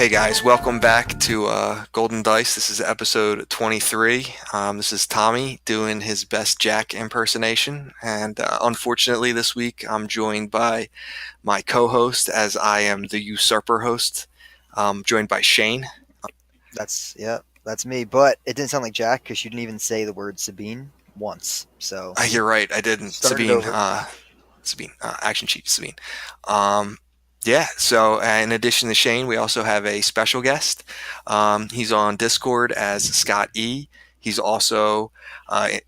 Hey guys, welcome back to Golden Dice. This is episode 23. This is Tommy doing his best Jack impersonation. And unfortunately, this week I'm joined by my co host, as I am the usurper host, joined by Shane. That's me. But it didn't sound like Jack because you didn't even say the word Sabine once. So You're right, I didn't. start it over. Action Chief Sabine. Um, yeah, so in addition to Shane, we also have a special guest. He's on Discord as Scott E. He's also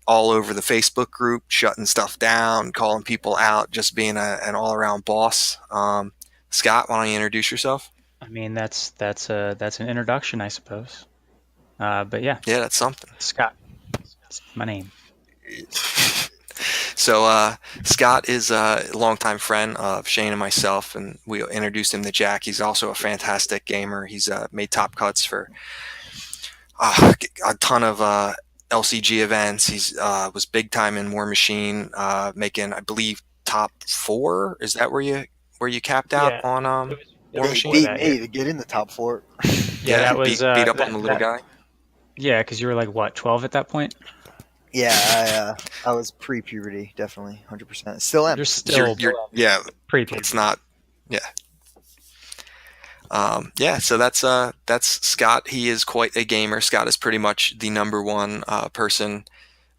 all over the Facebook group, shutting stuff down, calling people out, just being an all-around boss. Scott, why don't you introduce yourself? I mean, that's an introduction, I suppose. But yeah, Yeah, that's something. Scott. That's my name. So Scott is a longtime friend of Shane and myself, and we introduced him to Jack. He's also a fantastic gamer. He's made top cuts for a ton of LCG events. He's was big time in War Machine, making I believe top four. Is that where you capped out Yeah, on it was War Yeah, he Machine? beat that. me to get in the top four. Yeah, that was beat up on the that little that. guy. Yeah, because you were like what, 12 at that point? Yeah, I was pre-puberty, definitely, 100%. Still am. You're still Yeah. pre-puberty. It's not. Yeah. Yeah, so that's Scott. He is quite a gamer. Scott is pretty much the number one person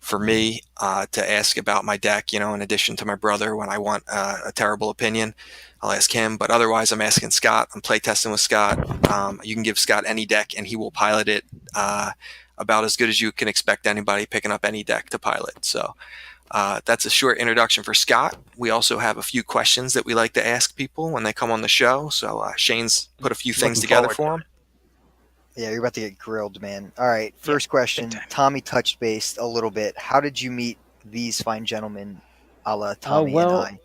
for me to ask about my deck. You know, in addition to my brother, when I want a terrible opinion, I'll ask him. But otherwise, I'm asking Scott. I'm playtesting with Scott. You can give Scott any deck, and he will pilot it about as good as you can expect anybody picking up any deck to pilot. So that's a short introduction for Scott. We also have a few questions that we like to ask people when they come on the show. So Shane's put a few things Looking together forward for to him. Yeah, you're about to get grilled, man. All right, Yeah, first big question. time. Tommy touched base a little bit. How did you meet these fine gentlemen, a la Oh Tommy and well, I?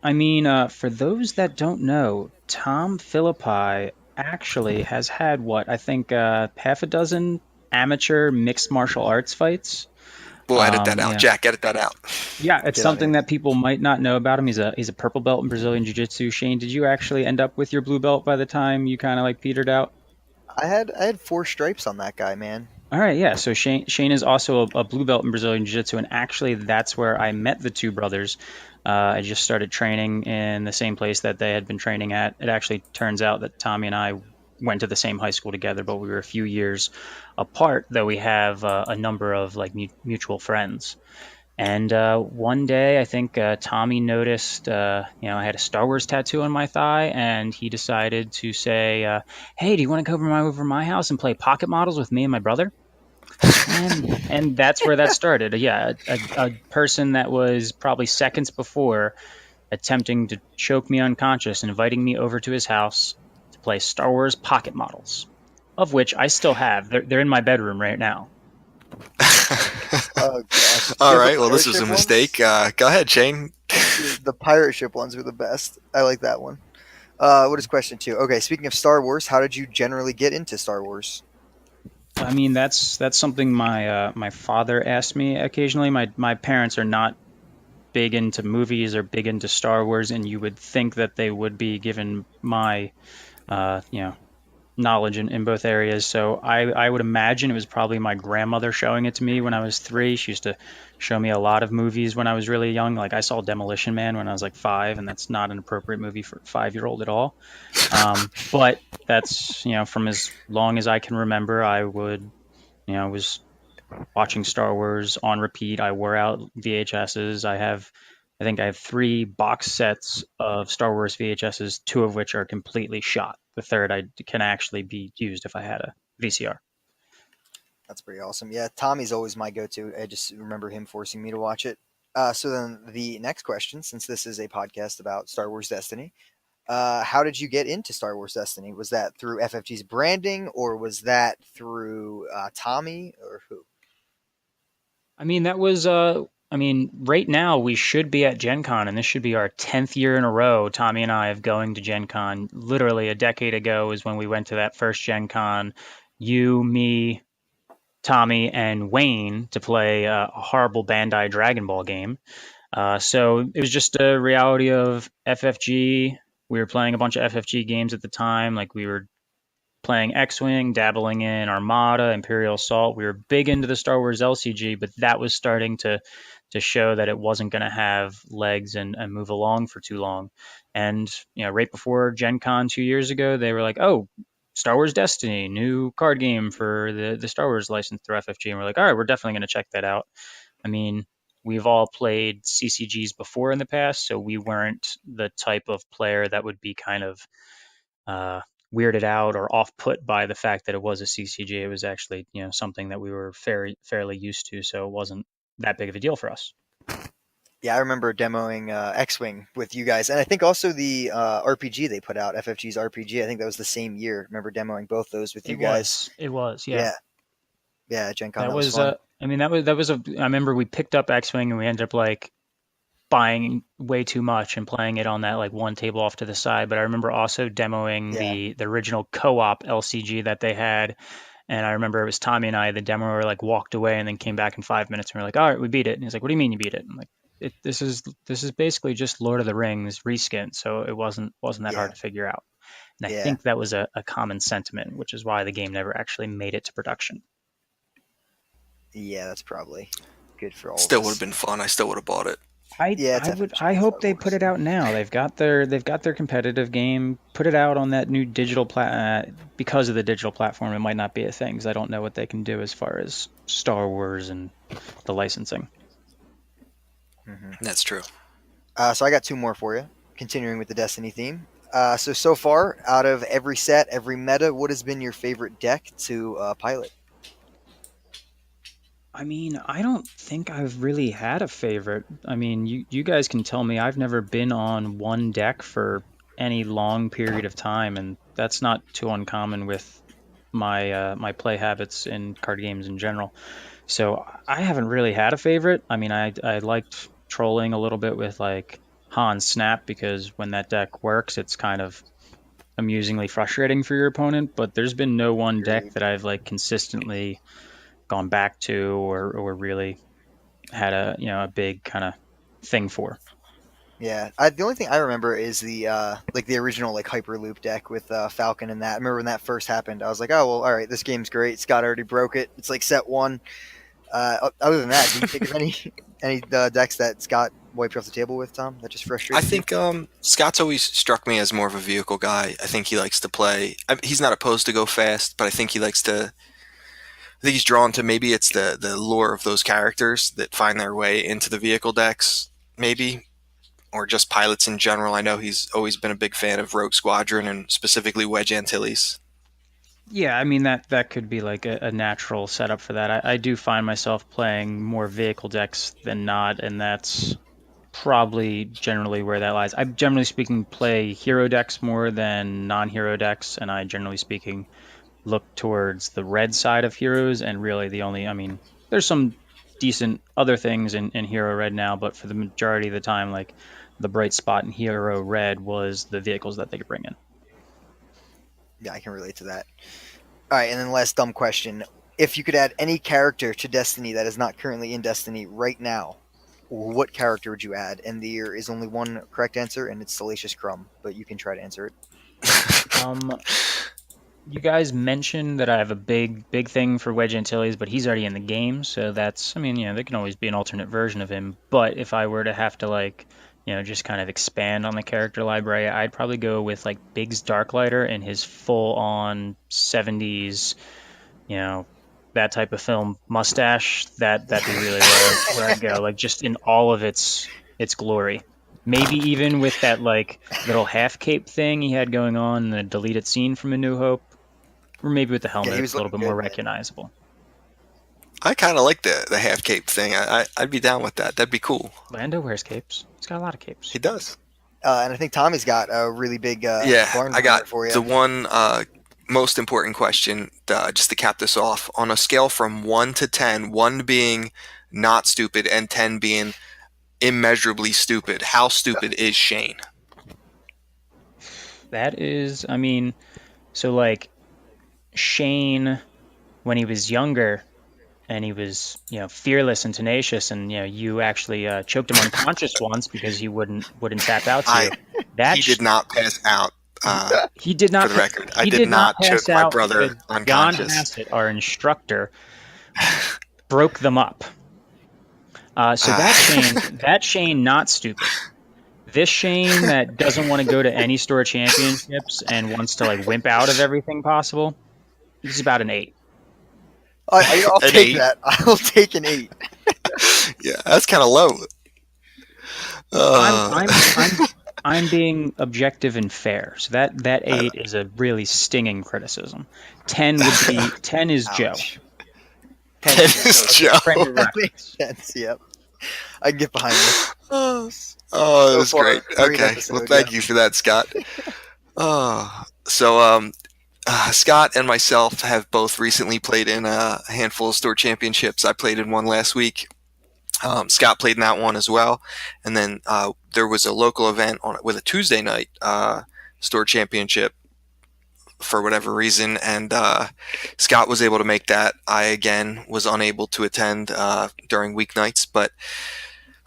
I mean, for those that don't know, Tom Philippi actually has had what I think half a dozen amateur mixed martial arts fights. We'll edit that out. Yeah. Jack, edit that out. Yeah, it's Get out of something here. that people might not know about him. He's a purple belt in Brazilian Jiu-Jitsu. Shane, did you actually end up with your blue belt by the time you kind of like petered out? I had four stripes on that guy, man. All right, yeah. So Shane is also a blue belt in Brazilian Jiu-Jitsu, and actually that's where I met the two brothers. I just started training in the same place that they had been training at. It actually turns out that Tommy and I went to the same high school together, but we were a few years apart. Though we have a number of like mutual friends. And one day, I think Tommy noticed, I had a Star Wars tattoo on my thigh, and he decided to say, "Hey, do you want to come over my house and play pocket models with me and my brother?" And that's where that started. Yeah, a person that was probably seconds before attempting to choke me unconscious, inviting me over to his house to play Star Wars pocket models, of which I still have. They're in my bedroom right now. Oh gosh, did you All have the right. Well, pirate this was a ship mistake. ones? Go ahead, Shane. The pirate ship ones were the best. I like that one. What is question two? Okay, speaking of Star Wars, how did you generally get into Star Wars? I mean, that's something my father asked me occasionally. My parents are not big into movies or big into Star Wars, and you would think that they would be given my uh, you know knowledge in both areas. So I would imagine it was probably my grandmother showing it to me when I was 3. She used to show me a lot of movies when I was really young. Like I saw Demolition Man when I was like 5, and that's not an appropriate movie for a 5-year-old at all. But that's, from as long as I can remember, was watching Star Wars on repeat. I wore out VHSs. I think I have 3 box sets of Star Wars VHSs, 2 of which are completely shot. The third I can actually be used if I had a VCR. That's pretty awesome. Yeah, Tommy's always my go-to. I just remember him forcing me to watch it. So then the next question, since this is a podcast about Star Wars Destiny, how did you get into Star Wars Destiny? Was that through FFG's branding, or was that through Tommy, or who? I mean, right now we should be at GenCon, and this should be our 10th year in a row. Tommy and I of going to GenCon. Literally a decade ago is when we went to that first GenCon. You, me, Tommy, and Wayne to play a horrible Bandai Dragon Ball game. So it was just a reality of FFG. We were playing a bunch of FFG games at the time. Like we were playing X-Wing, dabbling in Armada, Imperial Assault. We were big into the Star Wars LCG, but that was starting to show that it wasn't going to have legs and move along for too long. And right before Gen Con 2 years ago, they were like, "Oh, Star Wars Destiny, new card game for the Star Wars license through FFG," and we're like, "All right, we're definitely going to check that out." I mean, we've all played CCGs before in the past, so we weren't the type of player that would be kind of uh, weirded out or off put by the fact that it was a CCG. It was actually something that we were fairly used to, so it wasn't that big of a deal for us. Yeah, I remember demoing X-Wing with you guys, and I think also the RPG they put out, FFG's RPG. I think that was the same year. I remember demoing both those with you guys. It was, yeah. Yeah, yeah, Gen Con, That that was was fun. I mean that was a I remember we picked up X-Wing and we ended up like buying way too much and playing it on that like one table off to the side. But I remember also demoing Yeah, the original co-op LCG that they had. And I remember it was Tommy and I, the demoer, like walked away and then came back in 5 minutes and we're like, "All right, we beat it." And he's like, "What do you mean you beat it?" I'm like, this is basically just Lord of the Rings reskin, so it wasn't that hard yeah, to figure out. And I yeah, think that was a common sentiment, which is why the game never actually made it to production. yeah. That's probably good for all of Still would have us. been fun. I still would have bought it. Yeah, it's I FFG hope Star they put Wars. it out now. They've got their competitive game. Put it out on that new because of the digital platform. It might not be a thing because I don't know what they can do as far as Star Wars and the licensing. Hmm. That's true. So I got two more for you, continuing with the Destiny theme. So far, out of every set, every meta, what has been your favorite deck to pilot? I mean, I don't think I've really had a favorite. I mean, you guys can tell me I've never been on one deck for any long period of time, and that's not too uncommon with my play habits in card games in general. So I haven't really had a favorite. I mean, I liked trolling a little bit with like Han Snap because when that deck works, it's kind of amusingly frustrating for your opponent. But there's been no one deck Agreed. that I've like consistently gone back to or really had a big kind of thing for. Yeah, the only thing I remember is the like the original like Hyperloop deck with Falcon and that. I remember when that first happened. I was like, oh well, all right, this game's great. Scott already broke it. It's like set one. Other than that, can you think of any any decks that Scott wiped you off the table with, Tom? That just I frustrated you? think Scott's always struck me as more of a vehicle guy. I think he likes to play. He's not opposed to go fast, but I think he likes to. I think he's drawn to maybe it's the lure of those characters that find their way into the vehicle decks, maybe, or just pilots in general. I know he's always been a big fan of Rogue Squadron and specifically Wedge Antilles. Yeah, I mean that could be like a natural setup for that. I do find myself playing more vehicle decks than not, and that's probably generally where that lies. I generally speaking play hero decks more than non-hero decks, and I generally speaking look towards the red side of heroes. And really, I mean, there's some decent other things in hero red now, but for the majority of the time, like the bright spot in hero red was the vehicles that they could bring in. Yeah, I can relate to that. All right, and then last dumb question: if you could add any character to Destiny that is not currently in Destiny right now, what character would you add? And there is only one correct answer, and it's Salacious Crumb. But you can try to answer it. Um, You guys mentioned that I have a big thing for Wedge Antilles, but he's already in the game, so that's, I mean, there can always be an alternate version of him. But if I were to have to like, just kind of expand on the character library, I'd probably go with like Biggs Darklighter and his full-on 70s, you know, that type of film mustache. That'd be really where I'd go, like just in all of its glory. Maybe even with that like little half cape thing he had going on in the deleted scene from A New Hope. Or maybe with the Yeah, he helmet, was a little looking bit more good, man. recognizable. I kind of like the half cape thing. I'd be down with that. That'd be cool. Lando wears capes. He's got a lot of capes. He does. And I think Tommy's got a really big Yeah, barn I got burner for you. the one most important question just to cap this off. On a scale from 1 to 10, 1 being not stupid and 10 being immeasurably stupid, how stupid is Shane? That is, I mean, so like Shane when he was younger and he was, fearless and tenacious, and you actually choked him unconscious once because he wouldn't tap out to I you. He That's did not pass out. He did For not. the record, I He did did not not pass choke my out brother because John unconscious. Hassett, our instructor, broke them up. So Uh, that Shane, not stupid. This Shane that doesn't want to go to any store championships and wants to like wimp out of everything possible. He's about an 8. I'll an take eight. that. I'll take an 8. Yeah, that's kind of low. I'm Uh, I'm I'm I'm being objective and fair. So that 8 is a really stinging criticism. 10 is Joe. Ouch. 10's Joe. Dennis Okay. Frame of Joe. That makes reference. sense. Yep. I can get behind this. Oh, oh, it So was great. far, great Okay, well, episode. thank Yep. you for that, Scott. Oh, so Scott and myself have both recently played in a handful of store championships. I played in one last week. Scott played in that one as well, and then there was a local event on with a Tuesday night store championship for whatever reason, and Scott was able to make that. I again was unable to attend during weeknights, but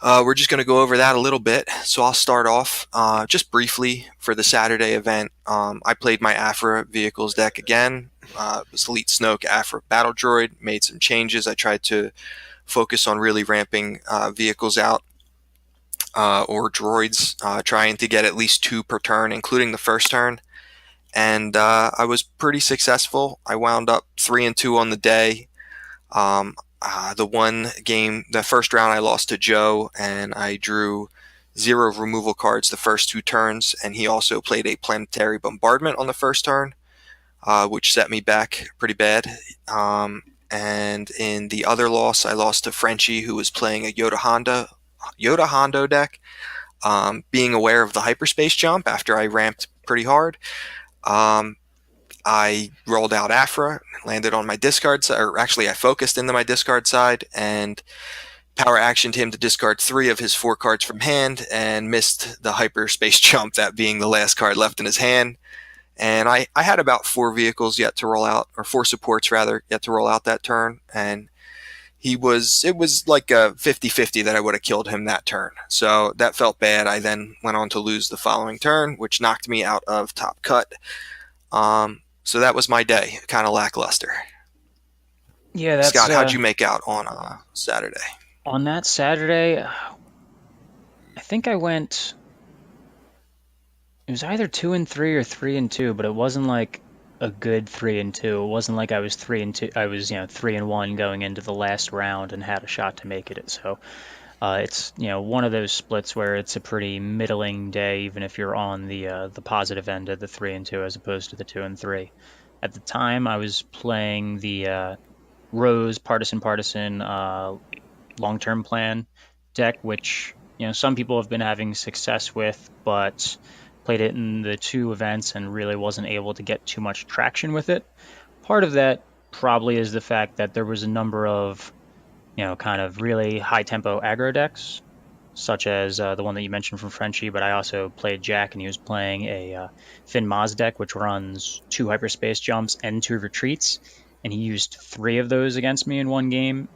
we're just going to go over that a little bit. So I'll start off just briefly for the Saturday event. I played my Afra vehicles deck again. It was Elite Snoke Afra Battle Droid. Made some changes. I tried to focus on really ramping vehicles out or droids, trying to get at least 2 per turn, including the first turn. And I was pretty successful. I wound up 3-2 on the day. The one game, the first round, I lost to Joe, and I drew 0 removal cards the first 2 turns, and he also played a planetary bombardment on the first turn, which set me back pretty bad. And in the other loss, I lost to Frenchie, who was playing a Yoda Hondo deck, being aware of the hyperspace jump after I ramped pretty hard. I rolled out Afra, landed on my discard side, or actually I focused into my discard side, and power actioned him to discard 3 of his 4 cards from hand, and missed the hyperspace jump, that being the last card left in his hand. And I had about 4 vehicles yet to roll out, or 4 supports rather, yet to roll out that turn, and it was like a 50-50 that I would have killed him that turn. So that felt bad. I then went on to lose the following turn, which knocked me out of top cut. So that was my day, kind of lackluster. Yeah, that's Scott, how'd you make out on Saturday? on that Saturday. I think I went. It was either 2-3 or 3-2, but it wasn't like a good 3-2. It wasn't like I was 3-2. I was 3-1 going into the last round and had a shot to make it. So it's one of those splits where it's a pretty middling day, even if you're on the positive end of the 3-2 as opposed to the 2-3. At the time, I was playing the Rose Partisan long-term plan deck, which some people have been having success with, but played it in the 2 events and really wasn't able to get too much traction with it. Part of that probably is the fact that there was a number of kind of really high tempo aggro decks, such as the one that you mentioned from Frenchie, but I also played Jack, and he was playing a Finn Maz deck, which runs 2 hyperspace jumps and 2 retreats, and he used 3 of those against me in one game.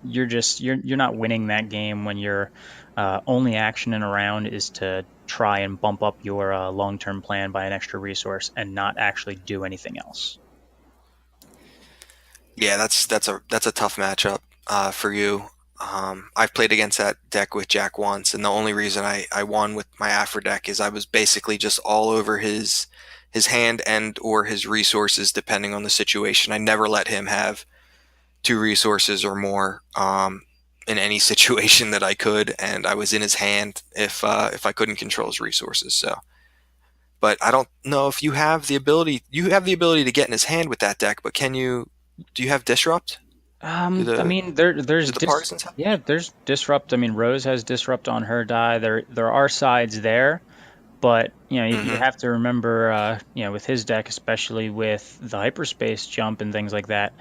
You're not winning that game when your only action in a round is to try and bump up your long-term plan by an extra resource and not actually do anything else. Yeah, that's a tough matchup for you. I've played against that deck with Jack once, and the only reason I won with my Afro deck is I was basically just all over his hand and or his resources, depending on the situation. I never let him have 2 resources or more in any situation that I could, and I was in his hand if I couldn't control his resources. So, but I don't know if you have the ability. You have the ability to get in his hand with that deck, but can you? Do you have disrupt? Do I the mean, do the partisans have? there's disrupt. I mean, Rose has disrupt on her die. There are sides there, but you Mm-hmm. have to remember, with his deck, especially with the hyperspace jump and things like that,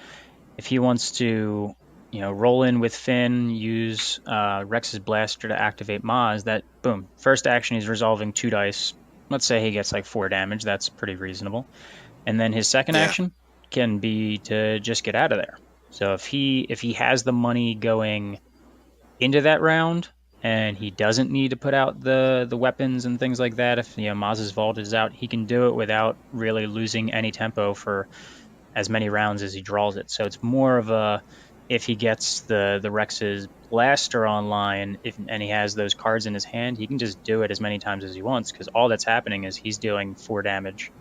if he wants to, roll in with Finn, use Rex's blaster to activate Maz, that boom, first action he's resolving 2 dice. Let's say he gets like 4 damage. That's pretty reasonable. And then his second Yeah. action can be to just get out of there. So if he has the money going into that round, and he doesn't need to put out the weapons and things like that. If Maz's vault is out, he can do it without really losing any tempo for as many rounds as he draws it. So it's more of a, if he gets the Rex's blaster online, and he has those cards in his hand, he can just do it as many times as he wants, because all that's happening is he's doing 4 damage,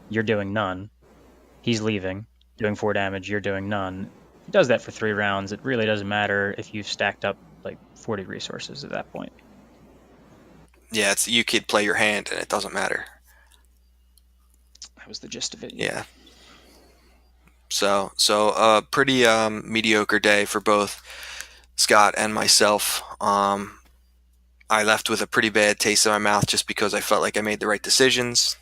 you're doing none. He's leaving, doing 4 damage, you're doing none. He does that for 3 rounds. It really doesn't matter if you've stacked up like 40 resources at that point. Yeah, it's you could play your hand and it doesn't matter. That was the gist of it. Yeah. So pretty mediocre day for both Scott and myself. I left with a pretty bad taste in my mouth just because I felt like I made the right decisions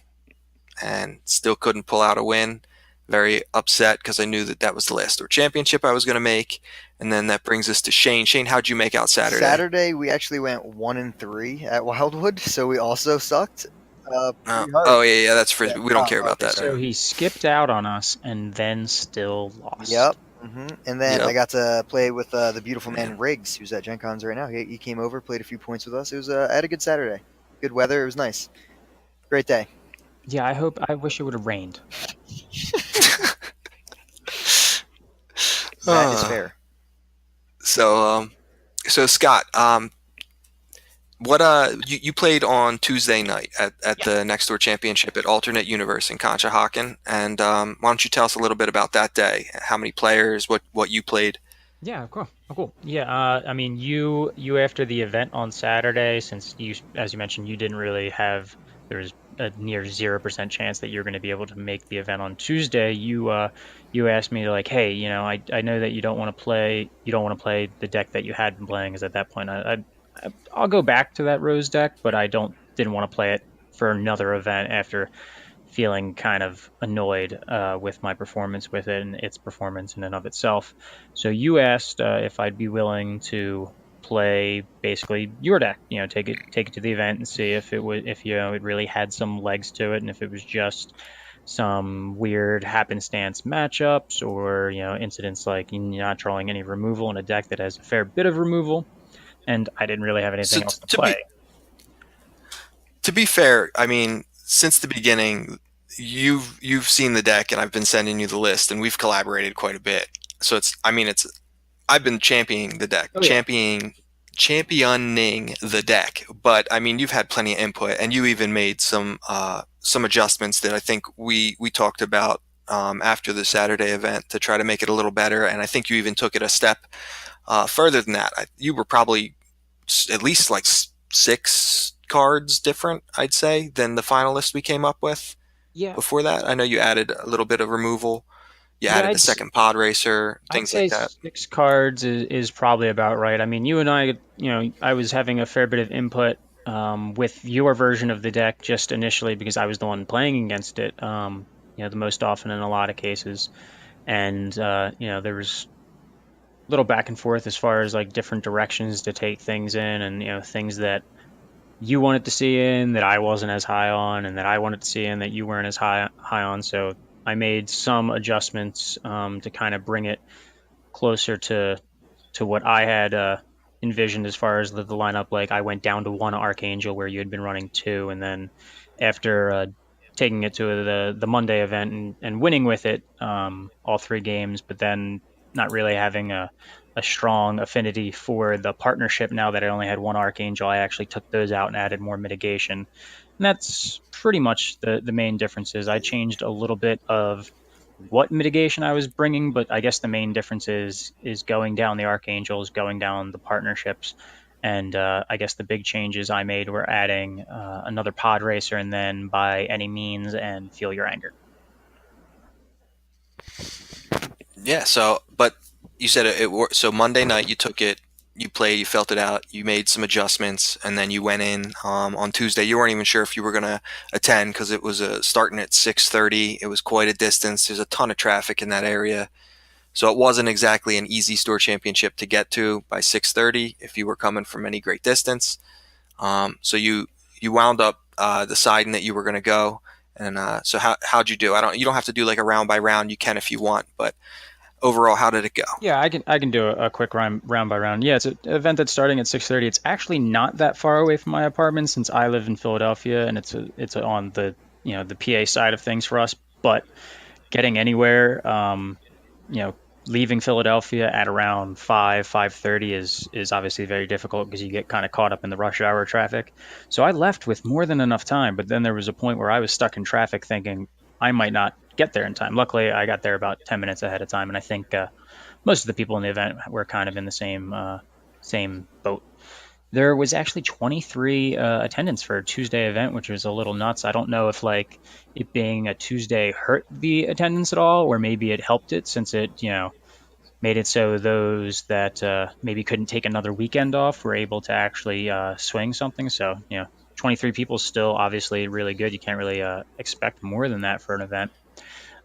and still couldn't pull out a win. Very upset because I knew that that was the last Tour Championship I was going to make. And then that brings us to Shane. Shane, how'd you make out Saturday? Saturday we actually went 1-3 at Wildwood, so we also sucked. Pretty hard. Oh yeah, that's for Yeah, we don't care about that. So he skipped out on us and then still lost. Yep. And then Yep. I got to play with the beautiful Yeah. man Riggs, who's at GenCon's right now. He came over, played a few points with us. It was I had a good Saturday. Good weather. It was nice. Great day. Yeah, I wish it would have rained. That is Uh, fair. so so Scott, what you played on Tuesday night at Yeah. the Next Door Championship at Alternate Universe in Conshohocken, and why don't you tell us a little bit about that day? How many players? What you played? Yeah, cool. Oh, cool. Yeah, I mean, you after the event on Saturday, since you, as you mentioned, you didn't really have, there was a near 0% chance that you're going to be able to make the event on Tuesday. You asked me like, hey, I know that you don't want to play the deck that you had been playing, because at that point I'll go back to that Rose deck, but I didn't want to play it for another event after feeling kind of annoyed with my performance with it and its performance in and of itself. So you asked if I'd be willing to play basically your deck, take it to the event and see if it really had some legs to it, and if it was just some weird happenstance matchups, or incidents like not drawing any removal in a deck that has a fair bit of removal, and I didn't really have So anything else to play. to be fair, I mean, since the beginning, you've seen the deck, and I've been sending you the list, and we've collaborated quite a bit. So it's I've been championing the deck, Oh yeah. championing the deck. But I mean, you've had plenty of input, and you even made some adjustments that I think we talked about after the Saturday event to try to make it a little better. And I think you even took it a step further than that. You were probably at least like 6 cards different, I'd say, than the final list we came up with Yeah. before that. I know you added a little bit of removal. You Yeah, added a second pod racer, I'd things say like that. 6 cards is probably about right. I mean, you and I, I was having a fair bit of input with your version of the deck just initially, because I was the one playing against it, the most often in a lot of cases. And, there was a little back and forth as far as like different directions to take things in, and, things that you wanted to see in that I wasn't as high on, and that I wanted to see in that you weren't as high on. So I made some adjustments to kind of bring it closer to what I had envisioned as far as the lineup. Like, I went down to one Archangel where you had been running two, and then after taking it to the Monday event and winning with it all 3 games, but then not really having a strong affinity for the partnership. Now that I only had one Archangel, I actually took those out and added more mitigation. And that's pretty much the main differences. I changed a little bit of what mitigation I was bringing, but I guess the main difference is going down the Archangels, going down the partnerships. And I guess the big changes I made were adding another pod racer, and then by any means and feel your anger. Yeah. But you said it worked. So Monday night you took it, you played, you felt it out, you made some adjustments, and then you went in on Tuesday. You weren't even sure if you were going to attend because it was starting at 6:30. It was quite a distance. There's a ton of traffic in that area. So it wasn't exactly an easy store championship to get to by 6:30 if you were coming from any great distance. So you wound up deciding that you were going to go. And so how'd you do? You don't have to do like a round by round. You can if you want, but overall, how did it go? Yeah, I can do a quick round by round. Yeah, it's an event that's starting at 6:30. It's actually not that far away from my apartment since I live in Philadelphia, and it's on the the PA side of things for us. But getting anywhere, you know, leaving Philadelphia at around 5:30 is obviously very difficult because you get kind of caught up in the rush hour traffic. So I left with more than enough time, but then there was a point where I was stuck in traffic thinking I might not get there in time. Luckily, I got there about 10 minutes ahead of time, and I think most of the people in the event were kind of in the same boat. There was actually 23 attendance for a Tuesday event, which was a little nuts. I don't know if like it being a Tuesday hurt the attendance at all, or maybe it helped it since it made it so those that maybe couldn't take another weekend off were able to actually swing something. So 23 people is still obviously really good. You can't really expect more than that for an event.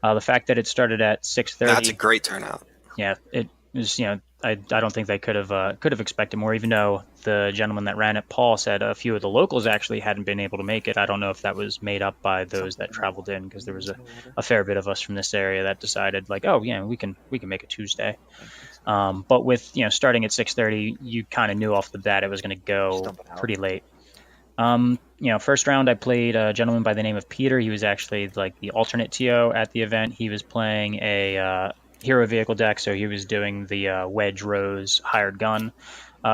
The fact that it started at That's a 6:30, great turnout. yeah, it was, I don't think they could have expected more, even though the gentleman that ran it, Paul, said a few of the locals actually hadn't been able to make it. I don't know if that was made up by those Something that in the traveled water. in, because there was No water. a fair bit of us from this area that decided like, oh yeah, we can make a Tuesday. Thank you. But with starting at 6:30, you kind of knew off the bat it was going to Just go dump it out. pretty late. First round I played a gentleman by the name of Peter. He was actually like the alternate TO at the event. He was playing a hero vehicle deck, so he was doing the Wedge Rose hired gun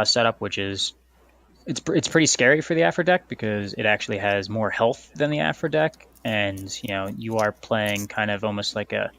setup, which is it's pretty scary for the Afro deck because it actually has more health than the Afro deck, and you are playing kind of almost like a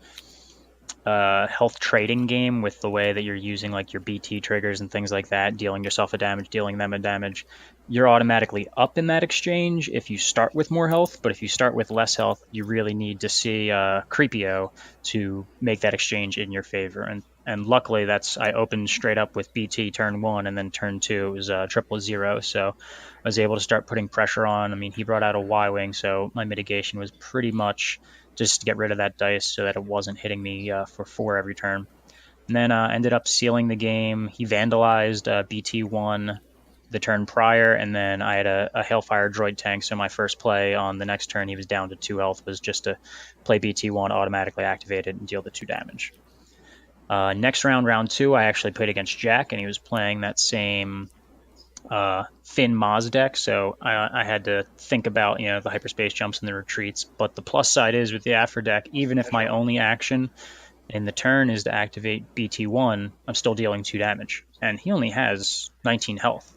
health trading game with the way that you're using like your BT triggers and things like that, dealing yourself a damage, dealing them a damage. You're automatically up in that exchange if you start with more health, but if you start with less health, you really need to see Creepio to make that exchange in your favor. And luckily, I opened straight up with BT turn one, and then turn two it was 000. So I was able to start putting pressure on. I mean, he brought out a Y wing, so my mitigation was pretty much just to get rid of that dice so that it wasn't hitting me for four every turn. And then ended up sealing the game. He vandalized BT1 the turn prior, and then I had a Hailfire droid tank, so my first play on the next turn, he was down to 2 health, was just to play BT1, automatically activated, and deal the 2 damage. Next round 2, I actually played against Jack, and he was playing that same Finn Maz deck, so I had to think about the hyperspace jumps and the retreats. But the plus side is with the Afro deck, even if my only action in the turn is to activate BT1, I'm still dealing 2 damage, and he only has 19 health.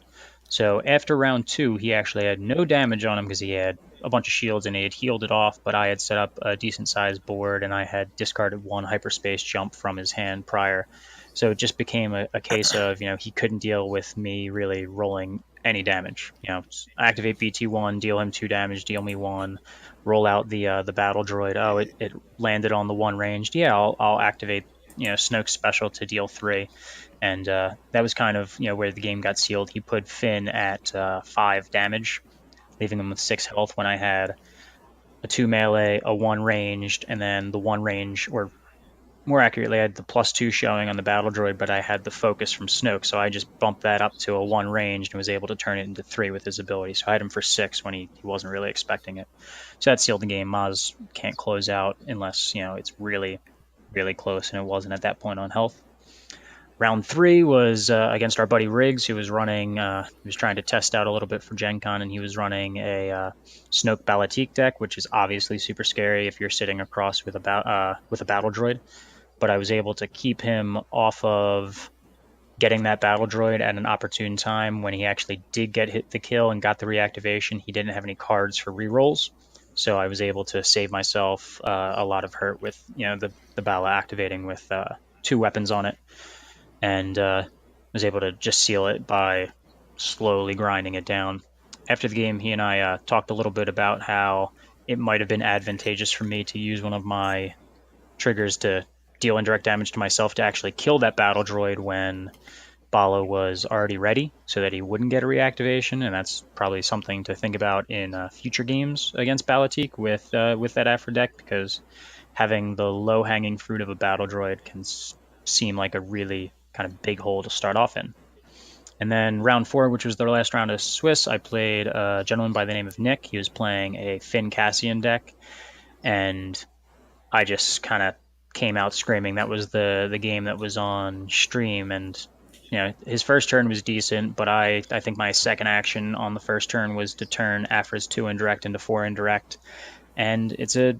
So after round 2, he actually had no damage on him because he had a bunch of shields and he had healed it off, but I had set up a decent sized board and I had discarded 1 hyperspace jump from his hand prior. So it just became a case of, he couldn't deal with me really rolling any damage. Activate BT1, deal him 2 damage, deal me 1, roll out the battle droid. Oh, it landed on the 1 ranged. Yeah, I'll activate Snoke's special to deal 3. And that was kind of where the game got sealed. He put Finn at 5 damage, leaving him with 6 health when I had a 2 melee, a 1 ranged, and then the 1 range, or more accurately, I had the +2 showing on the battle droid, but I had the focus from Snoke, so I just bumped that up to a 1 ranged and was able to turn it into 3 with his ability. So I had him for 6 when he wasn't really expecting it. So that sealed the game. Maz can't close out unless it's really, really close, and it wasn't at that point on health. Round 3 was against our buddy Riggs, who was running. He was trying to test out a little bit for GenCon, and he was running a Snoke Balatique deck, which is obviously super scary if you're sitting across with a battle droid. But I was able to keep him off of getting that battle droid at an opportune time when he actually did get hit the kill and got the reactivation. He didn't have any cards for rerolls, so I was able to save myself a lot of hurt with the Bala activating with 2 weapons on it, and was able to just seal it by slowly grinding it down. After the game, he and I talked a little bit about how it might have been advantageous for me to use one of my triggers to deal indirect damage to myself to actually kill that battle droid when Bala was already ready, so that he wouldn't get a reactivation, and that's probably something to think about in future games against Balatique with that Afro deck, because having the low-hanging fruit of a battle droid can seem like a really kind of big hole to start off in. And then round 4, which was the last round of Swiss, I played a gentleman by the name of Nick. He was playing a Finn Cassian deck, and I just kind of came out screaming. That was the game that was on stream, and his first turn was decent, but I think my second action on the first turn was to turn Afra's 2 indirect into 4 indirect, and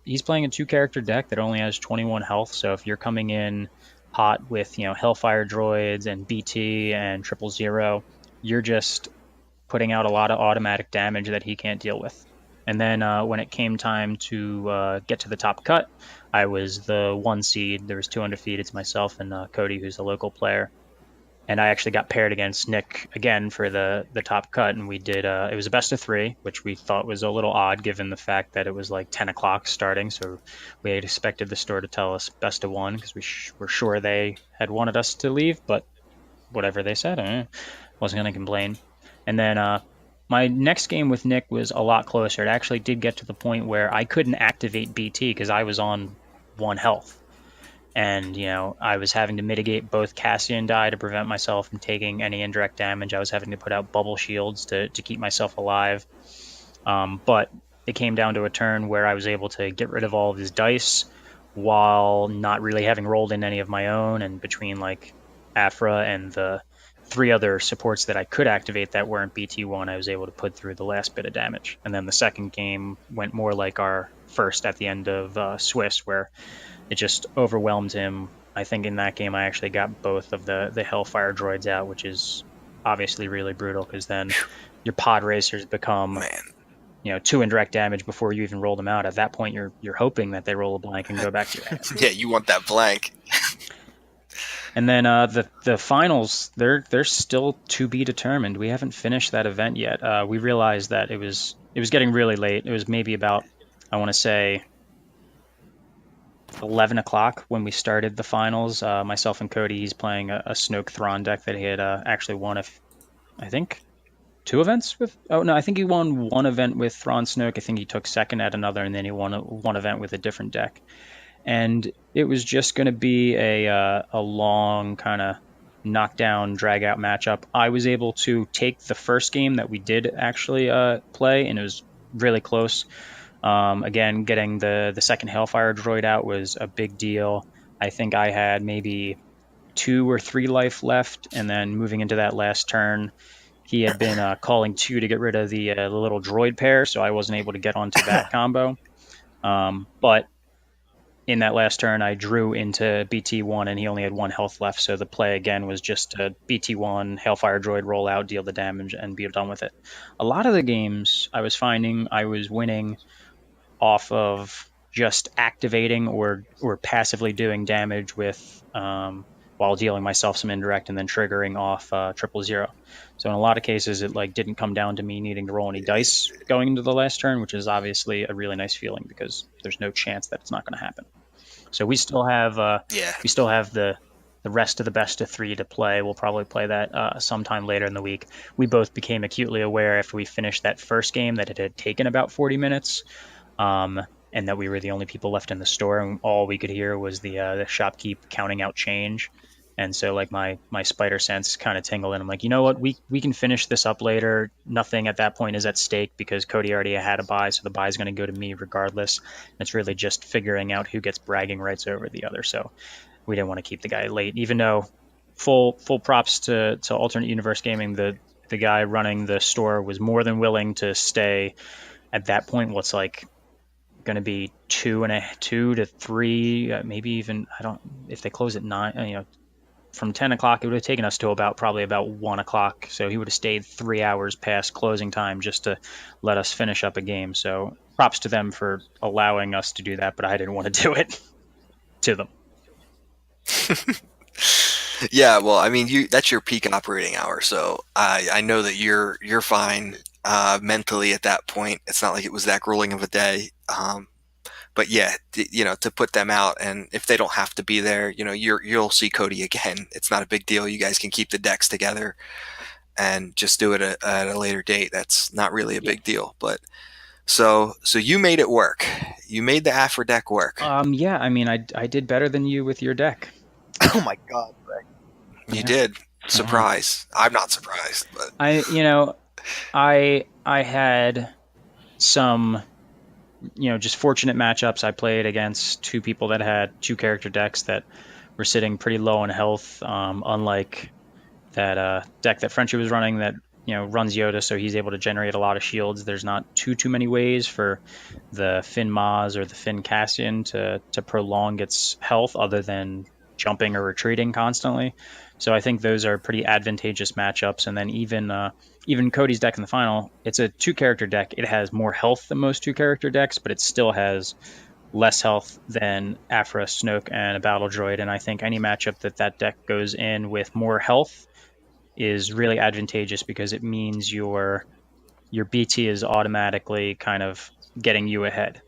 he's playing a 2 character deck that only has 21 health. So if you're coming in hot with Hellfire droids and BT and 000, you're just putting out a lot of automatic damage that he can't deal with. And then when it came time to get to the top cut, I was the 1 seed. There was 2 undefeated. It's myself and Cody, who's a local player. And I actually got paired against Nick again for the top cut, and we did. It was a best of 3, which we thought was a little odd given the fact that it was like 10 o'clock starting. So we had expected the store to tell us best of 1 because we were sure they had wanted us to leave, but whatever they said, I wasn't going to complain. And then my next game with Nick was a lot closer. It actually did get to the point where I couldn't activate BT because I was on 1 health. And, I was having to mitigate both Cassian die to prevent myself from taking any indirect damage. I was having to put out bubble shields to keep myself alive. But it came down to a turn where I was able to get rid of all of his dice while not really having rolled in any of my own. And between like Afra and the 3 other supports that I could activate that weren't BT1, I was able to put through the last bit of damage. And then the second game went more like our first at the end of Swiss, where it just overwhelmed him. I think in that game I actually got both of the Hellfire droids out, which is obviously really brutal because then your pod racers become Man. 2 indirect damage before you even roll them out. At that point, you're hoping that they roll a blank and go back to your hand. Yeah, you want that blank. And then the finals, they're still to be determined. We haven't finished that event yet. We realized that it was getting really late. It was maybe about, I want to say, 11 o'clock when we started the finals. Myself and Cody, he's playing a Snoke Thrawn deck that he had actually won, I think, 2 events with. Oh no, I think he won 1 event with Thrawn Snoke. I think he took second at another, and then he won one event with a different deck. And it was just going to be a long kind of knockdown, drag out matchup. I was able to take the first game that we did actually play, and it was really close. Again, getting the second Hellfire droid out was a big deal. I think I had maybe 2 or 3 life left, and then moving into that last turn, he had been calling 2 to get rid of the little droid pair, so I wasn't able to get onto that combo. But in that last turn, I drew into BT1, and he only had 1 health left, so the play again was just a BT1, Hellfire droid roll out, deal the damage, and be done with it. A lot of the games I was finding I was winning off of just activating or passively doing damage with while dealing myself some indirect and then triggering off 000. So in a lot of cases, it like didn't come down to me needing to roll any dice going into the last turn, which is obviously a really nice feeling because there's no chance that it's not going to happen. So we still have the rest of the best of 3 to play. We'll probably play that sometime later in the week. We both became acutely aware after we finished that first game that it had taken about 40 minutes. And that we were the only people left in the store, and all we could hear was the shopkeep counting out change. And so like my spider sense kind of tingled, and I'm like, you know what, we can finish this up later. Nothing at that point is at stake because Cody already had a buy, so the buy is going to go to me regardless. And it's really just figuring out who gets bragging rights over the other. So we didn't want to keep the guy late, even though full props to Alternate Universe Gaming. The guy running the store was more than willing to stay at that point. What's like going to be 2 to 3, maybe even, I don't, if they close at 9, from 10 o'clock, it would have taken us to probably about 1 o'clock. So he would have stayed 3 hours past closing time just to let us finish up a game. So props to them for allowing us to do that, but I didn't want to do it to them. Yeah, well, I mean, that's your peak operating hour, so I know that you're fine mentally at that point. It's not like it was that grueling of a day. But yeah, to put them out, and if they don't have to be there, you'll see Cody again. It's not a big deal. You guys can keep the decks together and just do it at a later date. That's not really a big deal. But so you made it work. You made the Afro deck work. Yeah, I mean, I did better than you with your deck. Oh my God, Greg. You did. Surprise. I'm not surprised, but I had some just fortunate matchups. I played against two people that had two character decks that were sitting pretty low on health, unlike that deck that Frenchie was running that runs Yoda, so he's able to generate a lot of shields. There's not too many ways for the Finn Maz or the Finn Cassian to prolong its health other than jumping or retreating constantly. So I think those are pretty advantageous matchups. And then even Cody's deck in the final, it's a two character deck. It has more health than most two character decks, but it still has less health than Aphra, Snoke, and a Battle Droid. And I think any matchup that deck goes in with more health is really advantageous because it means your BT is automatically kind of getting you ahead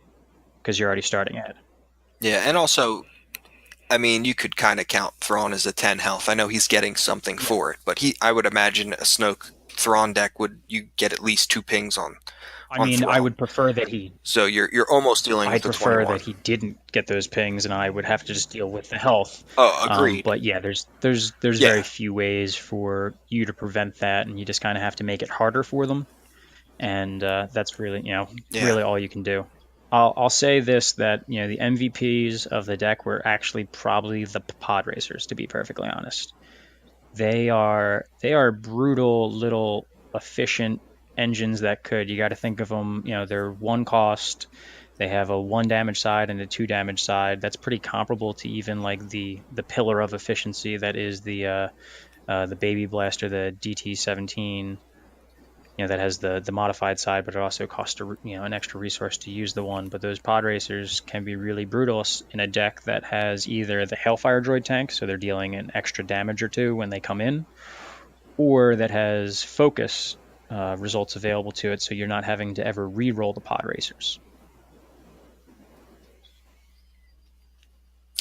because you're already starting ahead. Yeah, and also, I mean, you could kind of count Thrawn as a 10 health. I know he's getting something Yeah. for it, but I would imagine a Snoke Thrawn deck would you get at least two pings I on mean, Thrawn. So you're almost dealing I'd with a prefer 21. that he didn't get those pings, and I would have to just deal with the health. Oh, agreed. But yeah, there's very Yeah, few ways for you to prevent that, and you just kind of have to make it harder for them. And that's really yeah. really all you can do. I'll say this that the MVPs of the deck were actually probably the pod racers, to be perfectly honest. They are brutal little efficient engines that could. You got to think of them. They're one cost. They have a one damage side and a two damage side. That's pretty comparable to even like the pillar of efficiency that is the baby blaster, the DT-17. That has the modified side, but it also costs an extra resource to use the one. But those pod racers can be really brutal in a deck that has either the Hailfire droid tank, so they're dealing an extra damage or two when they come in, or that has focus results available to it, so you're not having to ever re-roll the pod racers.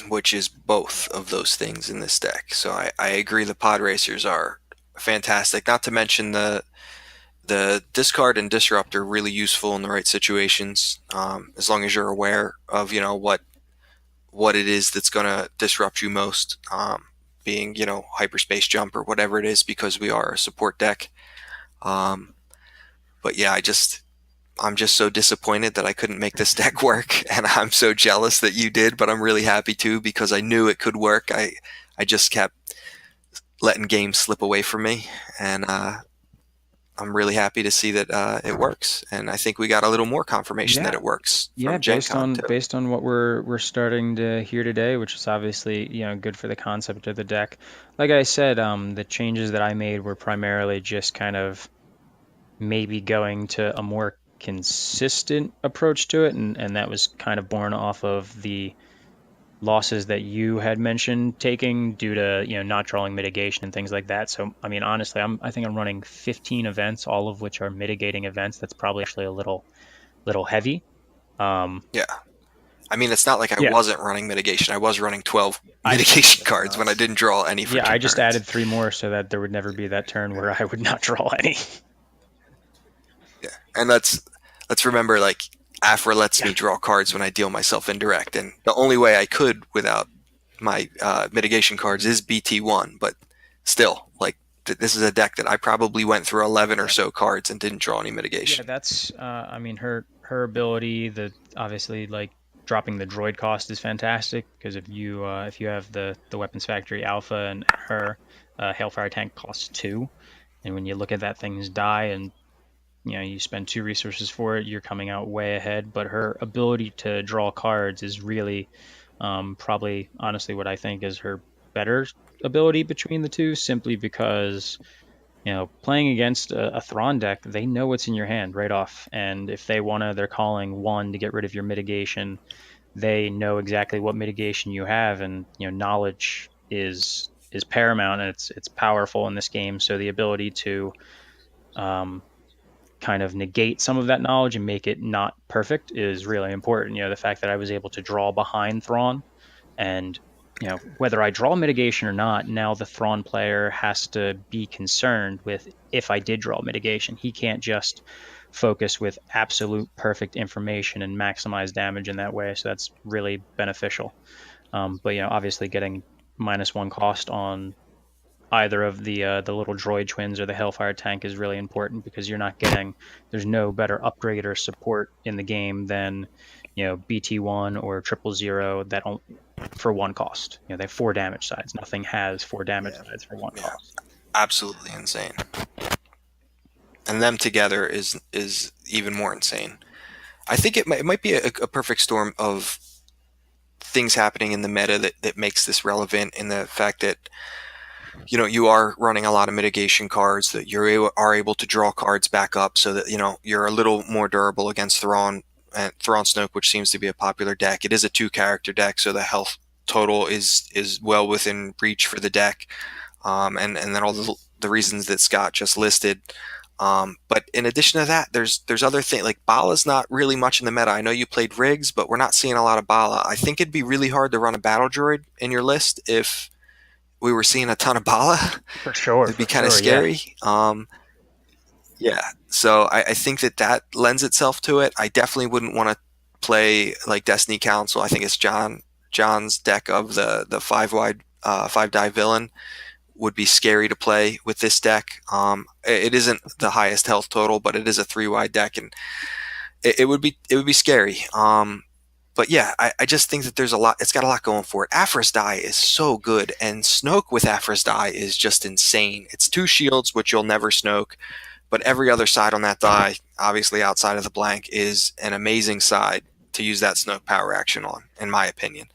Which is both of those things in this deck. So I agree the pod racers are fantastic. Not to mention the discard and disrupt are really useful in the right situations. As long as you're aware of what it is that's going to disrupt you most, being hyperspace jump or whatever it is, because we are a support deck. Um, but yeah, I'm just so disappointed that I couldn't make this deck work, and I'm so jealous that you did. But I'm really happy too because I knew it could work. I just kept letting games slip away from me, and I'm really happy to see that it works. And I think we got a little more confirmation that Yeah, it works yeah. from Based GenCon on too. based on what we're starting to hear today, which is obviously good for the concept of the deck. Like I said, the changes that I made were primarily just kind of maybe going to a more consistent approach to it, and that was kind of born off of the losses that you had mentioned taking due to not drawing mitigation and things like that. So I mean, honestly, I think I'm running 15 events, all of which are mitigating events. That's probably actually a little heavy. Um, Yeah, I mean it's not like I yeah, wasn't running mitigation. I was running 12 I mitigation That's cards when I nuts. didn't draw any for yeah two I just turns. added three more so that there would never be that turn where I would not draw any. Yeah, and let's remember like Afra lets Yeah, me draw cards when I deal myself indirect, and the only way I could without my mitigation cards is BT1. But still, like this is a deck that I probably went through 11 or Yeah. so cards and didn't draw any yeah, mitigation. that's I mean her ability, the obviously like dropping the droid cost is fantastic because if you have the weapons factory alpha and her Hailfire tank costs two, and when you look at that thing's die and you spend two resources for it, you're coming out way ahead. But her ability to draw cards is really probably honestly what I think is her better ability between the two, simply because playing against a Thrawn deck, they know what's in your hand right off. And if they want to, they're calling one to get rid of your mitigation. They know exactly what mitigation you have, and knowledge is paramount, and it's powerful in this game. So the ability to um, kind of negate some of that knowledge and make it not perfect is really important. The fact that I was able to draw behind Thrawn, and whether I draw mitigation or not, now the Thrawn player has to be concerned with if I did draw mitigation. He can't just focus with absolute perfect information and maximize damage in that way. So that's really beneficial. But obviously getting -1 cost on either of the little droid twins or the Hellfire tank is really important, because you're not getting, there's no better upgrade or support in the game than, BT1 or 000 that don't, for one cost. They have 4 damage sides. Nothing has 4 damage Yeah. sides for one Yeah, cost. absolutely insane. And them together is even more insane. I think it might be a perfect storm of things happening in the meta that makes this relevant, in the fact that you are running a lot of mitigation cards, that are able to draw cards back up, so that you're a little more durable against Thrawn and Thrawn Snoke, which seems to be a popular deck. It is a 2 character deck, so the health total is well within reach for the deck, and then all the reasons that Scott just listed. But in addition to that, there's other things, like Bala's not really much in the meta. I know you played Riggs, but we're not seeing a lot of Bala. I think it'd be really hard to run a battle droid in your list if we were seeing a ton of Bala. For sure, It'd be for kind of sure, yeah. scary. Yeah. So I think that lends itself to it. I definitely wouldn't want to play like Destiny Council. I think it's John's deck of the 5 wide 5 die villain would be scary to play with this deck. It isn't the highest health total, but it is a 3 wide deck, and it would be scary. But yeah, I just think that there's a lot. It's got a lot going for it. Aphros die is so good, and Snoke with Aphros die is just insane. It's 2 shields, which you'll never Snoke, but every other side on that die, obviously outside of the blank, is an amazing side to use that Snoke power action on, in my opinion.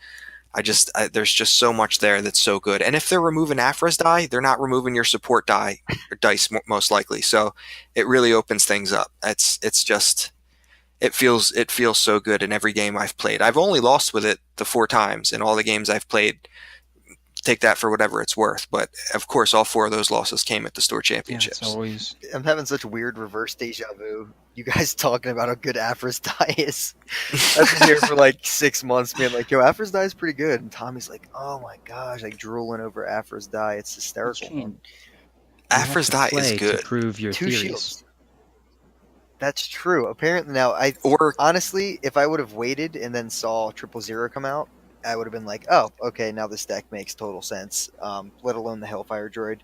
There's just so much there that's so good. And if they're removing Aphros die, they're not removing your support die or dice most likely. So it really opens things up. It's just it feels so good in every game I've played. I've only lost with it the 4 times in all the games I've played. Take that for whatever it's worth, but of course, all 4 of those losses came at the store championships. Yeah, it's always. I'm having such weird reverse deja vu. You guys talking about how good Aphros die is. I've been here for like 6 months, being like, "Yo, Aphros die is pretty good," and Tommy's like, "Oh my gosh," like drooling over Aphros die. It's hysterical. You Aphros die is to good. prove your 2 theories. shields. That's true. Apparently, now Or honestly, if I would have waited and then saw 000 come out, I would have been like, "Oh, okay, now this deck makes total sense." Let alone the Hellfire Droid.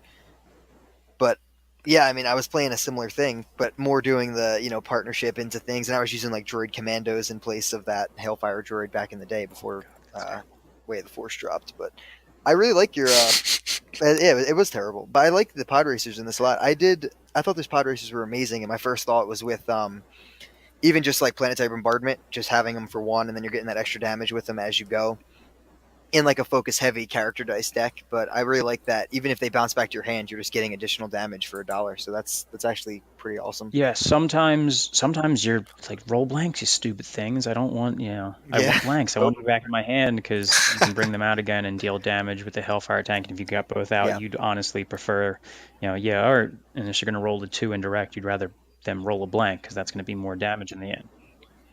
But yeah, I mean, I was playing a similar thing, but more doing the partnership into things, and I was using like Droid Commandos in place of that Hellfire Droid back in the day before Way of the Force dropped. But I really like your. It was terrible, but I like the pod racers in this a lot. I thought those pod racers were amazing, and my first thought was with even just like planetary bombardment, just having them for 1, and then you're getting that extra damage with them as you go in like a focus heavy character dice deck. But I really like that. Even if they bounce back to your hand, you're just getting additional damage for $1. So that's actually pretty awesome. Yeah, sometimes you're like, roll blanks, you stupid things. I don't want, I want blanks. I want you back in my hand, because you can bring them out again and deal damage with the Hellfire tank. And if you got both out, Yeah. you'd honestly prefer, or unless you're going to roll the 2 indirect, you'd rather them roll a blank, because that's going to be more damage in the end.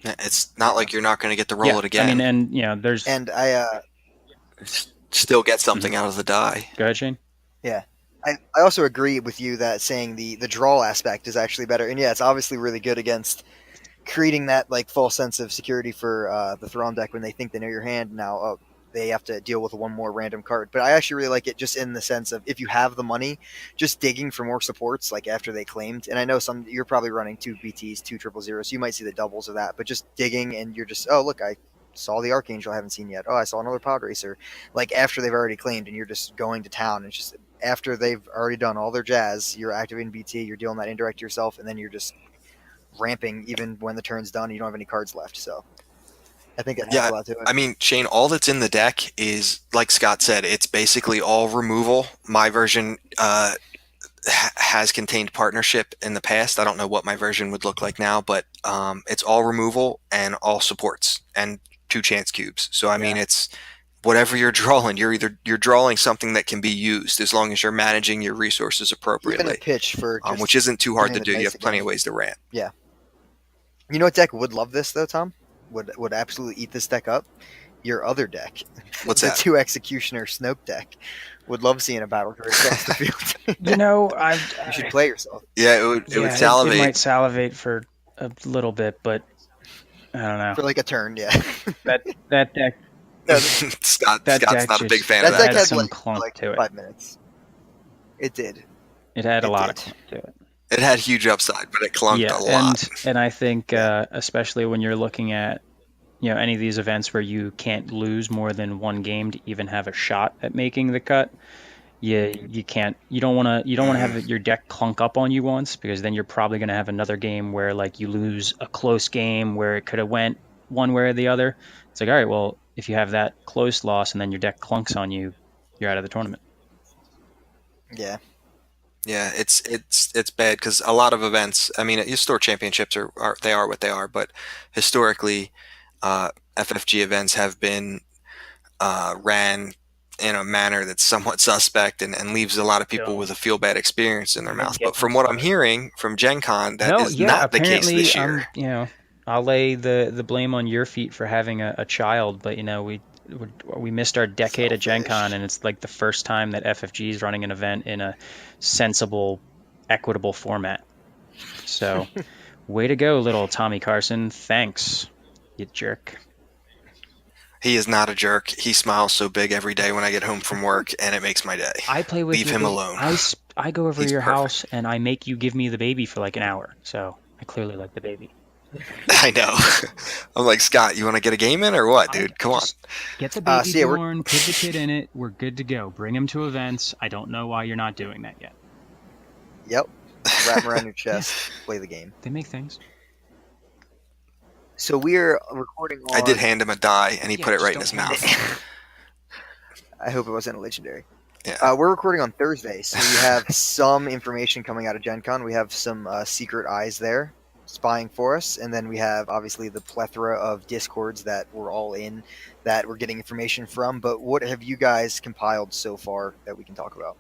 it's not like you're not going to get to roll it again. I mean, and there's And I still get something out of the die. Go ahead, Shane. Yeah. I also agree with you that saying the draw aspect is actually better. And yeah, it's obviously really good against creating that like false sense of security for the Thrawn deck when they think they know your hand. Now they have to deal with 1 more random card. But I actually really like it just in the sense of, if you have the money, just digging for more supports like after they claimed. And I know you're probably running 2 BTs, 2 000, so you might see the doubles of that. But just digging, and you're just, oh, look, I saw the Archangel I haven't seen yet. Oh, I saw another pod racer. Like after they've already claimed, and you're just going to town. It's just after they've already done all their jazz, you're activating BT, you're dealing that indirect yourself, and then you're just ramping even when the turn's done. You don't have any cards left. So I think it has a lot to it. I mean, Shane, all that's in the deck is, like Scott said, it's basically all removal. My version has contained partnership in the past. I don't know what my version would look like now, but it's all removal and all supports and 2 chance cubes. So I mean, it's whatever you're drawing. You're drawing something that can be used, as long as you're managing your resources appropriately. Even a pitch for which isn't too hard to do. You have plenty of ways to ramp. Yeah. You know what deck would love this though, Tom? Would absolutely eat this deck up? Your other deck. What's the that? 2 Executioner Snoke deck. Would love seeing a battle card across the field. You should play yourself. Yeah, it would salivate. It might salivate for a little bit, but I don't know. For like a turn, yeah. That deck. Scott's not a big fan that of deck that. had some like clunk to it. 5 minutes. It did. It had a It lot of did. clunk to it. It had huge upside, but it clunked a Yeah, lot. and I think Yeah. especially when you're looking at any of these events where you can't lose more than one game to even have a shot at making the cut, you can't you don't want to have Hmm. your deck clunk up on you once, because then you're probably going to have another game where like you lose a close game where it could have went one way or the other. It's like, all right, well, if you have that close loss and then your deck clunks on you, you're out of the tournament. Yeah. Yeah, it's bad because a lot of events. I mean, your store championships are they are what they are, but historically, FFG events have been ran in a manner that's somewhat suspect and leaves a lot of people with Don't a feel bad experience in their even mouth. But get me from what I'm started. hearing from Gen Con, that No, is yeah, not the case apparently this year. I'll lay the blame on your feet for having a child, but we missed our decade at Gen Con, Selfish. and it's like the first time that FFG is running an event in a sensible, equitable format. So, way to go, little Tommy Carson. Thanks, you jerk. He is not a jerk. He smiles so big every day when I get home from work, and it makes my day. I play with Leave your him baby. alone. I go over to He's your house perfect. and I make you give me the baby for like an hour. So, I clearly like the baby. I know. I'm like, Scott, you want to get a game in or what, I dude? Come on. just get the baby So yeah, we're born, put the kid in it. We're good to go. Bring him to events. I don't know why you're not doing that yet. yep. Wrap 'em around your Yeah, chest. Play the game. they make things. So we're recording I did on. hand him a die, and he Yeah, put it just right in don't his hand it. mouth. I hope it wasn't a legendary. Yeah. We're recording on Thursday, so we have some information coming out of Gen Con. We have some secret eyes there spying for us, and then we have obviously the plethora of discords that we're all in that we're getting information from. But what have you guys compiled so far that we can talk about?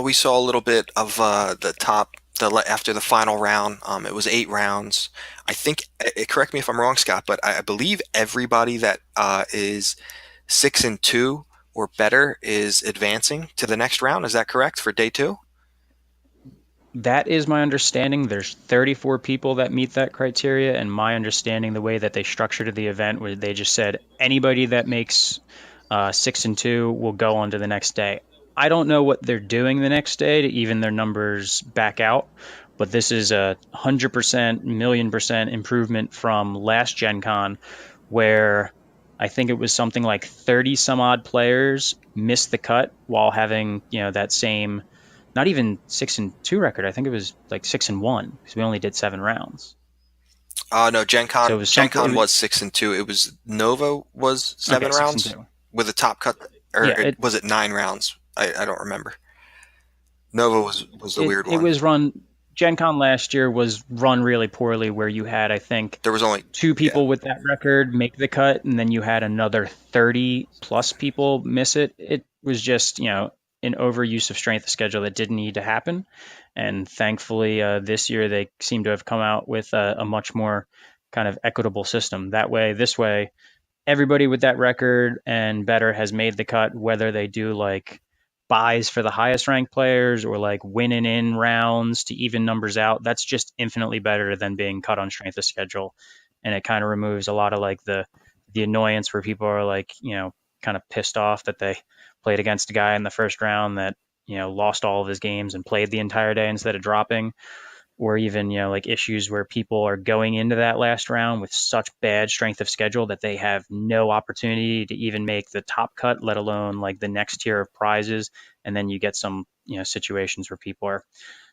We saw a little bit of the top after the final round. It was 8 rounds. I think. Correct me if I'm wrong, Scott, but I believe everybody that is 6-2 or better is advancing to the next round. Is that correct for day two? That is my understanding. There's 34 people that meet that criteria, and my understanding, the way that they structured the event, where they just said anybody that makes 6-2 will go on to the next day. I don't know what they're doing the next day to even their numbers back out, but this is a 100%, million percent improvement from last Gen Con, where I think it was something like 30 some odd players missed the cut while having, that same, not even 6-2 record. I think it was like 6-1 because we only did 7 rounds. No, Gen So it Con. was Gen something. Con was 6-2. It was Nova was Okay, seven six and rounds two. with a top cut, or Yeah, was it 9 rounds? I don't remember. Nova was the weird it one. was run. Gen Con last year was run really poorly, where you had, I think, There was only two yeah. people with that record make the cut, and then you had another 30 plus people miss it. It was just, an overuse of strength of schedule that didn't need to happen. And thankfully, this year they seem to have come out with a much more kind of equitable system. This way, everybody with that record and better has made the cut, whether they do like buys for the highest ranked players or like winning in rounds to even numbers out. That's just infinitely better than being cut on strength of schedule. And it kind of removes a lot of like the annoyance where people are like, kind of pissed off that they played against a guy in the first round that, lost all of his games and played the entire day instead of dropping, or even like issues where people are going into that last round with such bad strength of schedule that they have no opportunity to even make the top cut, let alone like the next tier of prizes. And then you get some situations where people are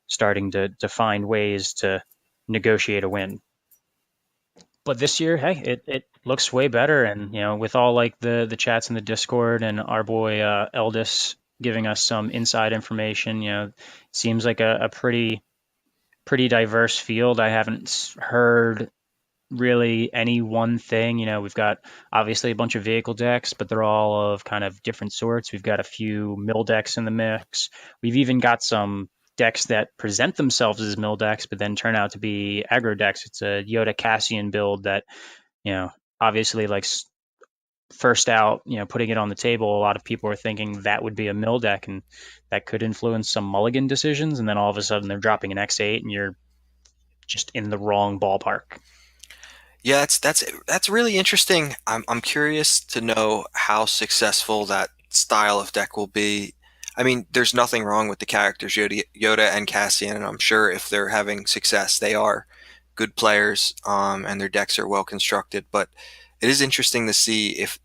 starting to find ways to negotiate a win. But this year, hey, it looks way better. And with all like the chats in the Discord and our boy Eldis giving us some inside information, seems like a pretty diverse field. I haven't heard really any one thing. We've got obviously a bunch of vehicle decks, but they're all of kind of different sorts. We've got a few mill decks in the mix. We've even got some decks that present themselves as mill decks, but then turn out to be aggro decks. It's a Yoda Cassian build that, obviously like first out, putting it on the table, a lot of people are thinking that would be a mill deck and that could influence some mulligan decisions. And then all of a sudden they're dropping an X8 and you're just in the wrong ballpark. Yeah, that's really interesting. I'm curious to know how successful that style of deck will be. I mean, there's nothing wrong with the characters Yoda and Cassian, and I'm sure if they're having success, they are good players, and their decks are well constructed. But it is interesting to see if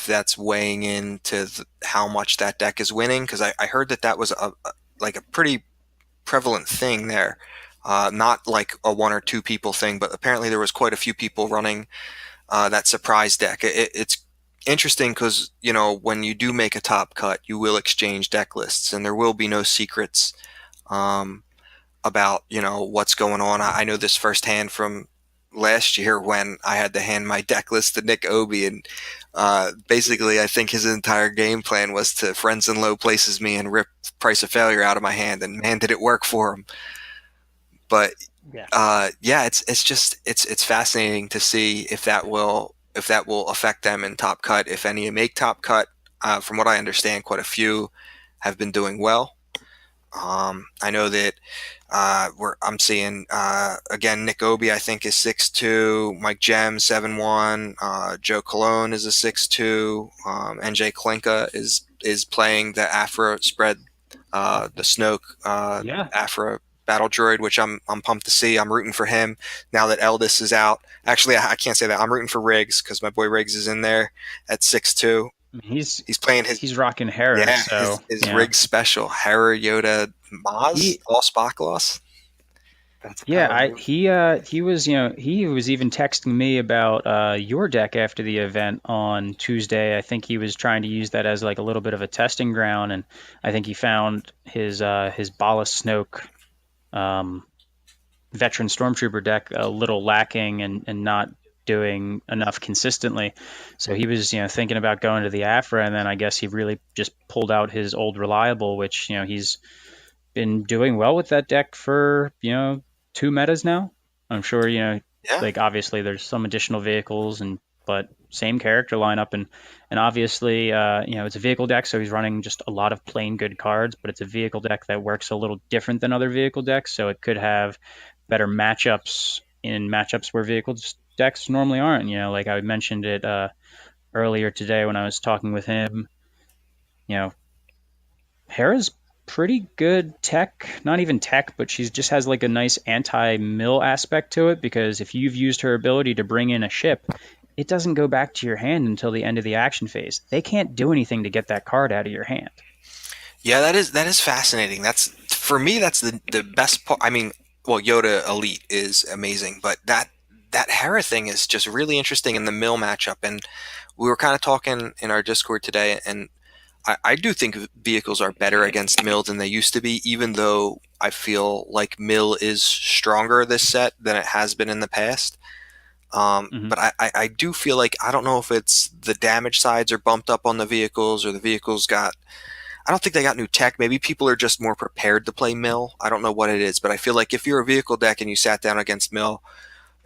that's weighing into how much that deck is winning, because I heard that that was like a pretty prevalent thing there. Not like a one or two people thing, but apparently there was quite a few people running that surprise deck. It's interesting because when you do make a top cut, you will exchange deck lists, and there will be no secrets um, about what's going on. I know this firsthand from last year when I had to hand my deck list to Nick Obi, and basically I think his entire game plan was to friends in low places me and rip Price of Failure out of my hand, and man, did it work for him. But Yeah. yeah, it's just it's fascinating to see if that will affect them in Top Cut. If any make Top Cut, from what I understand, quite a few have been doing well. I know that I'm seeing again Nick Obi I think is 6'2", Mike Jem 7'1", Joe Colon is a 6'2", NJ Klinka is playing the Afra spread, the Snoke Yeah. Afra battle droid, which I'm pumped to see. I'm rooting for him now that Eldis is out. Actually, I can't say that. I'm rooting for Riggs because my boy Riggs is in there at 6'2". I mean, he's He's playing his he's rocking Hera, yeah so his Riggs special Hera Yoda Maz he all Spock loss. That's a yeah, power move. he was he was even texting me about your deck after the event on Tuesday. I think he was trying to use that as like a little bit of a testing ground, and I think he found his Bala Snoke um, veteran stormtrooper deck a little lacking and not doing enough consistently. So he was thinking about going to the Afra, and then I guess he really just pulled out his old reliable, which he's been doing well with that deck for, two metas now. I'm sure, Yeah, like obviously there's some additional vehicles but same character lineup and obviously it's a vehicle deck, so he's running just a lot of plain good cards, but it's a vehicle deck that works a little different than other vehicle decks, so it could have better matchups in matchups where vehicle decks normally aren't. Like I mentioned it earlier today when I was talking with him. You know, Hera's pretty good tech, not even tech, but she just has like a nice anti-mill aspect to it, because if you've used her ability to bring in a ship, it doesn't go back to your hand until the end of the action phase. They can't do anything to get that card out of your hand. yeah, that is fascinating. That's for me. That's the best part. I mean, well, Yoda Elite is amazing, but that Hera thing is just really interesting in the mill matchup. And we were kind of talking in our Discord today, and I do think vehicles are better against mill than they used to be, even though I feel like mill is stronger this set than it has been in the past. Hmm. But I do feel like I don't know if it's the damage sides are bumped up on the vehicles or the vehicles got. I don't think they got new tech. Maybe people are just more prepared to play mill. I don't know what it is, but I feel like if you're a vehicle deck and you sat down against mill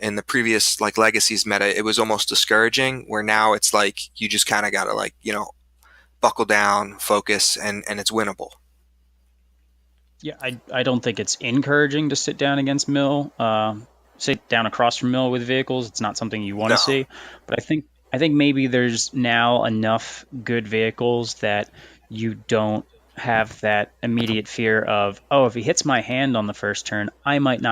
in the previous like legacies meta, it was almost discouraging. Where now it's like you just kind of gotta like buckle down, focus, and it's winnable. Yeah, I don't think it's encouraging to sit down against Mill, sit down across from Mill with vehicles. It's not something you want No, to see. But I think maybe there's now enough good vehicles that you don't have that immediate fear of, oh, if he hits my hand on the first turn, I might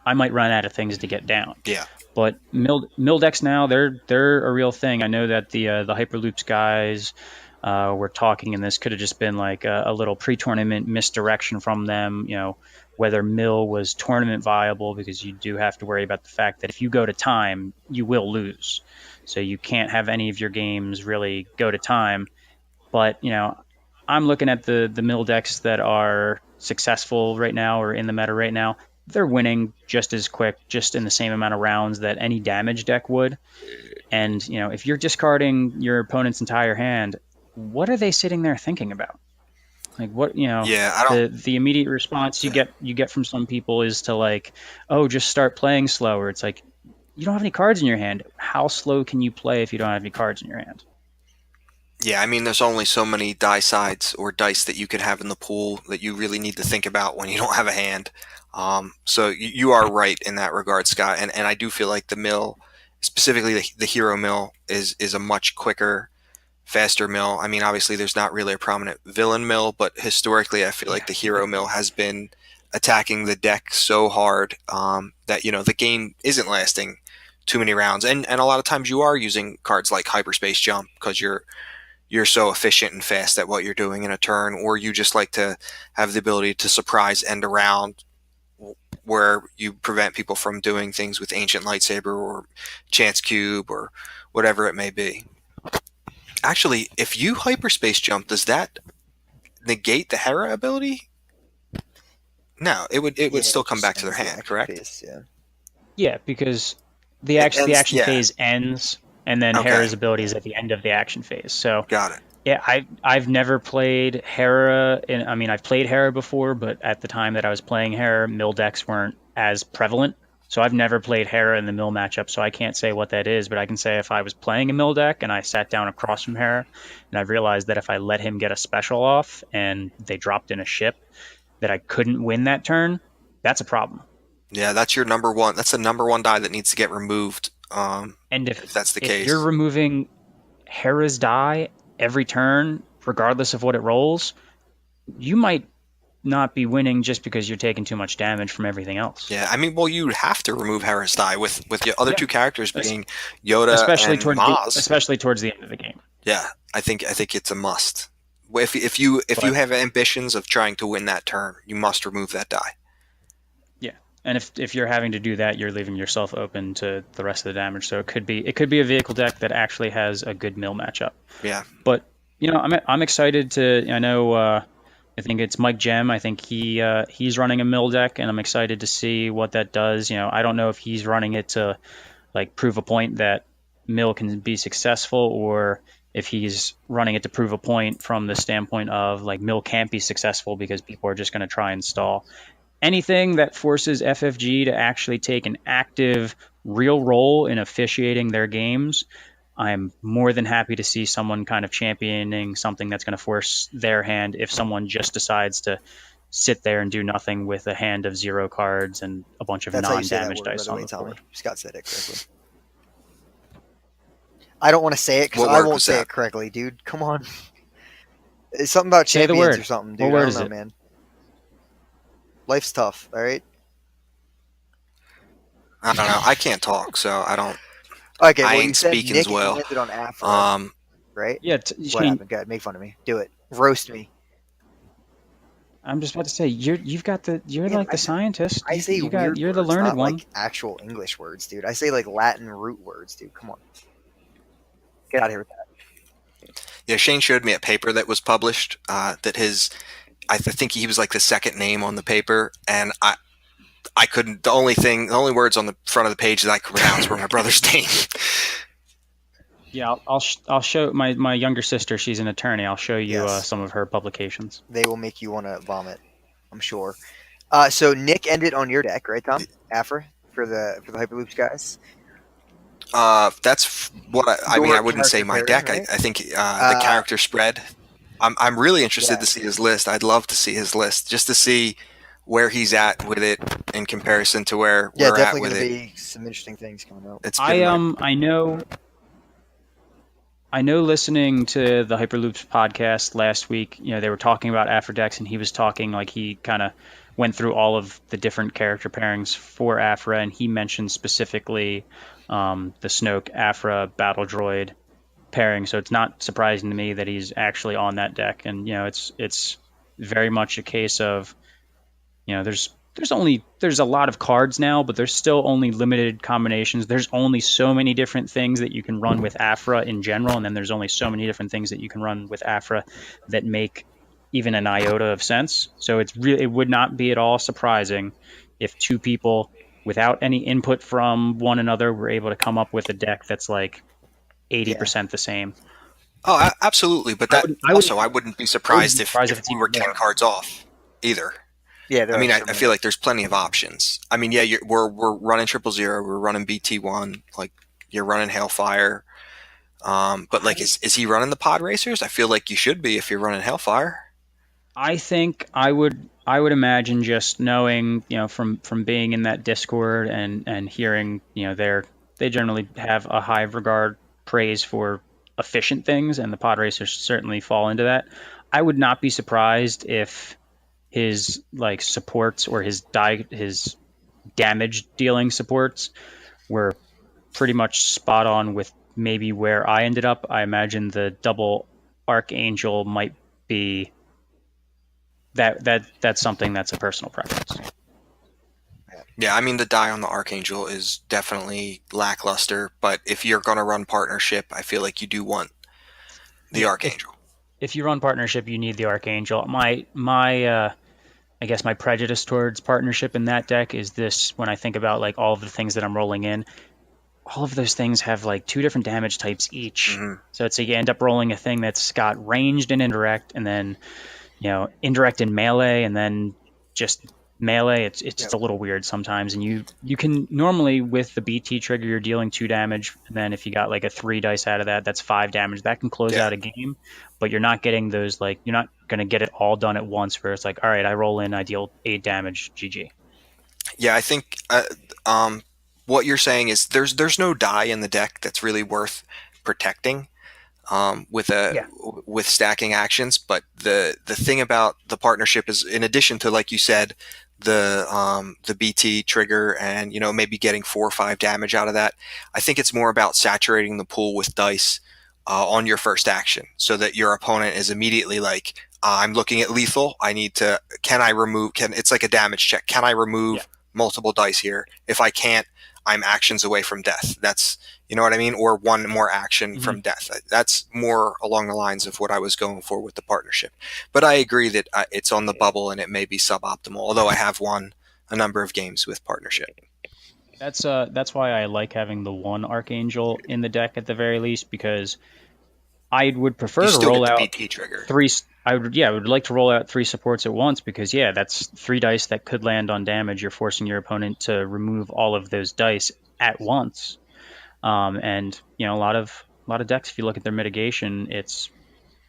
run out of things to get down. yeah, But mill decks now, they're a real thing. I know that the Hyperloops guys were talking, and this could have just been like a little pre-tournament misdirection from them. Whether mill was tournament viable, because you do have to worry about the fact that if you go to time, you will lose. So you can't have any of your games really go to time. But I'm looking at the mill decks that are successful right now or in the meta right now. They're winning just as quick, just in the same amount of rounds that any damage deck would. And if you're discarding your opponent's entire hand, what are they sitting there thinking about? Like what yeah. I don't. the immediate response Yeah, you get from some people is to like, oh, just start playing slower. It's like, you don't have any cards in your hand. How slow can you play if you don't have any cards in your hand? yeah. I mean, there's only so many die sides or dice that you can have in the pool that you really need to think about when you don't have a hand. So you are right in that regard, Scott. And I do feel like the mill, specifically the hero mill, is a much quicker faster mill. I mean, obviously, there's not really a prominent villain mill, but historically, I feel like Yeah, the hero mill has been attacking the deck so hard that the game isn't lasting too many rounds, and a lot of times you are using cards like hyperspace jump because you're so efficient and fast at what you're doing in a turn, or you just like to have the ability to surprise end around where you prevent people from doing things with ancient lightsaber or chance cube or whatever it may be. Actually, if you hyperspace jump, does that negate the Hera ability? No, it would yeah, still it come just back to their ends the hand, action correct? phase. Yeah, Yeah, because It the ends. action Yeah. phase ends, and then Okay. Hera's ability is at the end of the action phase. So Got it. yeah, I've never played Hera. I mean, I've played Hera before, but at the time that I was playing Hera, mill decks weren't as prevalent. So I've never played Hera in the mill matchup, so I can't say what that is. But I can say if I was playing a mill deck and I sat down across from Hera, and I realized that if I let him get a special off and they dropped in a ship, that I couldn't win that turn, that's a problem. Yeah, that's your number one. That's the number one die that needs to get removed. And If that's the if you're case. removing Hera's die every turn, regardless of what it rolls, you might not be winning just because you're taking too much damage from everything else. Yeah, I mean, well, you have to remove Hera's die with your other Yeah, two characters being Yoda especially and towards the Maz. especially towards the end of the game. Yeah, I think it's a must. If you But have ambitions of trying to win that turn, you must remove that die. yeah, and if you're having to do that, you're leaving yourself open to the rest of the damage. So it could be a vehicle deck that actually has a good mill matchup. Yeah, But I'm excited to. I know. I think it's Mike Gem. I think he's running a mill deck, and I'm excited to see what that does. I don't know if he's running it to like prove a point that mill can be successful, or if he's running it to prove a point from the standpoint of like mill can't be successful because people are just going to try and stall. Anything that forces FFG to actually take an active, real role in officiating their games, I'm more than happy to see someone kind of championing something that's going to force their hand if someone just decides to sit there and do nothing with a hand of 0 cards and a bunch of that's how you say that non-damage word, by dice the on way, the Tommy. board. Scott said it correctly. I don't want to say it because what I word won't was say that? it correctly, dude. Come on. It's something about Say the champions or word. something, What dude. I word don't is know, it? man. Life's tough, all right? I don't know. I can't talk, so I don't. Okay, I well, you ain't said speaking as Nick well. landed on Afra, Um, right? Yeah, What Shane, happened? Go ahead, make fun of me. Do it. Roast me. I'm just about to say you're Man, like the scientist. I say weird You're the words, learned not one. like actual English words, dude. I say like Latin root words, dude. Come on. Get out of here with that. yeah, Shane showed me a paper that was published that I think he was like the second name on the paper, and I couldn't. The only words on the front of the page that I could pronounce were my brother's name. Yeah, I'll show my younger sister. She's an attorney. I'll show you Yes, some of her publications. they will make you want to vomit, I'm sure. So Nick ended on your deck, right, Tom? Afra for the Hyperloops guys. That's what I mean. Your I wouldn't say character my pairing, deck. I, right? I think the Uh, character spread. I'm really interested to yeah, see his list. I'd love to see his list just to see where he's at with it in comparison to where yeah, we're at definitely with going to it. be some interesting things coming up. It's been I my I know listening to the Hyperloops podcast last week, they were talking about Afrodex, and he was talking like he kind of went through all of the different character pairings for Afra, and he mentioned specifically the Snoke Afra Battle Droid pairing. So it's not surprising to me that he's actually on that deck, and it's very much a case of there's a lot of cards now, but there's still only limited combinations. There's only so many different things that you can run with Afra in general, and then there's only so many different things that you can run with Afra that make even an iota of sense. So it would not be at all surprising if two people without any input from one another were able to come up with a deck that's like Yeah, 80% the same. absolutely. But I that wouldn't also I wouldn't be I wouldn't surprised be if surprised if if it's we even were 10 more. cards off either. yeah, I there are mean, I, so I many. feel like there's plenty of options. I mean, yeah, we're running 000, we're running BT1, like you're running Hailfire. But like, is he running the pod racers? I feel like you should be if you're running Hellfire. I think I would imagine, just knowing, from being in that Discord and hearing, they generally have a high regard praise for efficient things, and the pod racers certainly fall into that. I would not be surprised if his like supports or his damage dealing supports were pretty much spot on with maybe where I ended up. I imagine the double Archangel might be that's something that's a personal preference. Yeah, I mean the die on the Archangel is definitely lackluster, but if you're going to run partnership, I feel like you do want the Yeah, if Archangel. if you run partnership, you need the Archangel. My I guess my prejudice towards partnership in that deck is this: when I think about like all of the things that I'm rolling in, all of those things have like two different damage types each. Hmm. So it's like you end up rolling a thing that's got ranged and indirect, and then indirect and melee, and then just melee. It's Yep. just a little weird sometimes, and you can normally with the BT trigger you're dealing 2 damage, and then if you got like a 3 dice out of that, that's 5 damage. That can close Yeah, out a game, but you're not getting those like you're not gonna get it all done at once. Where it's like, all right, I roll in, I deal 8 damage, GG. yeah. I think what you're saying is there's no die in the deck that's really worth protecting. With a Yeah, with stacking actions. But the thing about the partnership is, in addition to like you said, the BT trigger and maybe getting 4 or 5 damage out of that, I think it's more about saturating the pool with dice on your first action, so that your opponent is immediately like, I'm looking at lethal. I need to. Can I remove? Can It's like a damage check. Can I yeah. remove multiple dice here? If I can't, I'm actions away from death. That's You know what I mean? Or one more action Hmm. from death. That's more along the lines of what I was going for with the partnership. But I agree that it's on the bubble and it may be suboptimal, although I have won a number of games with partnership. That's why I like having the one Archangel in the deck at the very least, because I would You prefer to still roll get the out BT trigger. three. I would like to roll out 3 supports at once, because yeah, that's 3 dice that could land on damage. You're forcing your opponent to remove all of those dice at once. And a lot of decks, if you look at their mitigation, it's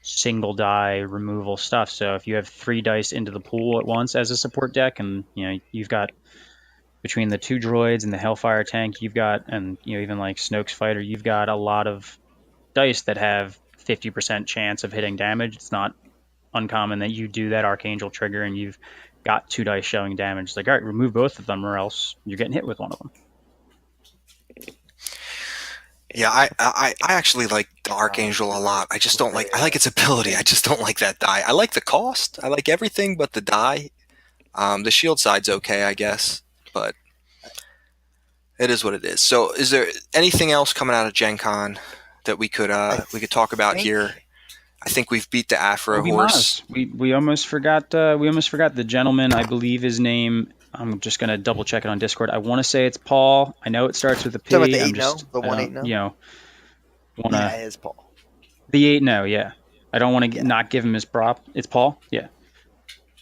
single die removal stuff. So if you have 3 dice into the pool at once as a support deck, and you've got between the 2 droids and the Hellfire tank, you've got, and even like Snoke's fighter, you've got a lot of dice that have 50% chance of hitting damage. It's not uncommon that you do that Archangel trigger and you've got 2 dice showing damage. It's like, all right, remove both of them or else you're getting hit with one of them. Yeah, I actually like the Archangel a With a lot. I just with don't like. I a like its ability. I just don't like that die. I like the cost. I like everything but the die. The shield side's okay, I guess, but it is what it is. So, is there anything else coming out of Gen Con that I we could talk about think here? I think we've beat the Afro Obi horse. Maz. We almost forgot the gentleman. I believe his name. I'm just gonna double check it on Discord. I want to say it's Paul. I know it starts with a talking about P. the I'm 8-0, just the I one don't 8-0. want Yeah, to it is Paul. the 8-0. Yeah, I don't want to Yeah, not give him his prop. It's Paul. Yeah,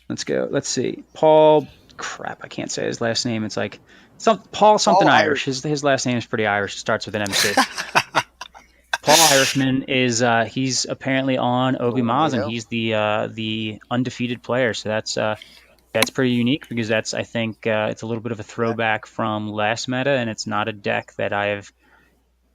let's go. Let's see. Paul. Crap, I can't say his last name. It's like Paul something Paul Irish. Irish. His last name is pretty Irish. It starts with an MC. Paul Irishman is he's apparently on The Obi one Maz, eight and zero. he's the undefeated player. So that's pretty unique, because that's, I think, it's a little bit of a Yeah, throwback from last meta, and it's not a deck that I've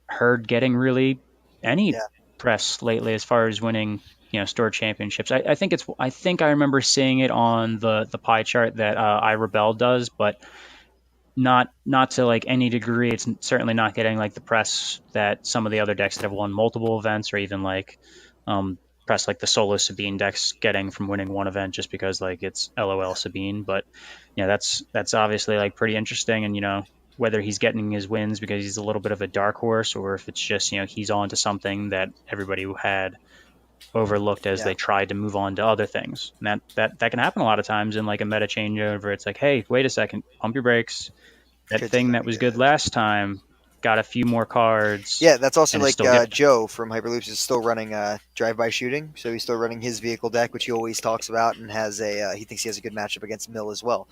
heard getting really any yeah. press lately as far as winning store championships. I think I remember seeing it on the pie chart that I Rebel does, but not to like any degree. It's certainly not getting like the press that some of the other decks that have won multiple events, or even like um, press like the solo Sabine decks getting from winning one event just because like it's LOL Sabine. But that's obviously like pretty interesting, and whether he's getting his wins because he's a little bit of a dark horse, or if it's just he's on to something that everybody had overlooked as Yeah. they tried to move on to other things. And that can happen a lot of times in like a meta changeover. It's like, hey, wait a second, pump your brakes. That Could just thing not that be was good good. last time got a few more cards Yeah, that's also and is like still good. Joe from Hyperloops is still running drive-by shooting, so he's still running his vehicle deck, which he always talks about, and has he thinks he has a good matchup against Mill as well.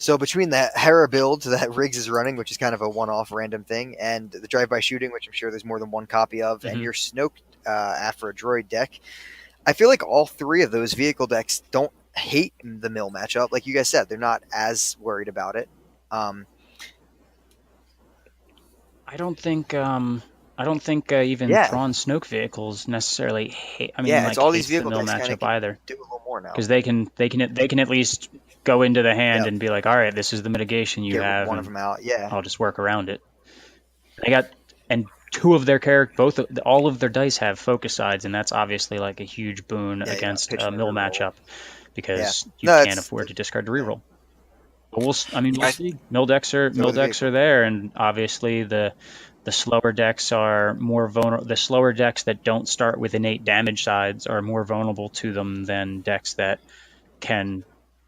So between the Hera build that Riggs is running, which is kind of a one-off random thing, and the drive-by shooting, which I'm sure there's more than one copy of, and Hmm. your Snoke Afro Droid deck, I feel like all three of those vehicle decks don't hate the Mill matchup. Like you guys said, they're not as worried about it. Um, I don't think. I don't think even Yeah, Thrawn Snoke vehicles necessarily hate. I mean, yeah, it's like all these hates the vehicle mill decks kind of matchup can either, do a little more now. because they can at least go into the hand Yep, and be like, all right, this is the mitigation you get have, one of and them out. Yeah, I'll just work around it. They got and two of their all of their dice have focus sides, and that's obviously like a huge boon yeah, you're not against a pitching a mill reroll. matchup Yeah, because you no, can't it's afford to discard the yeah, reroll. But I mean, we'll I see. Mill decks are vehicle. there, and obviously the slower decks are more vulnerable. The slower decks that don't start with innate damage sides are more vulnerable to them than decks that can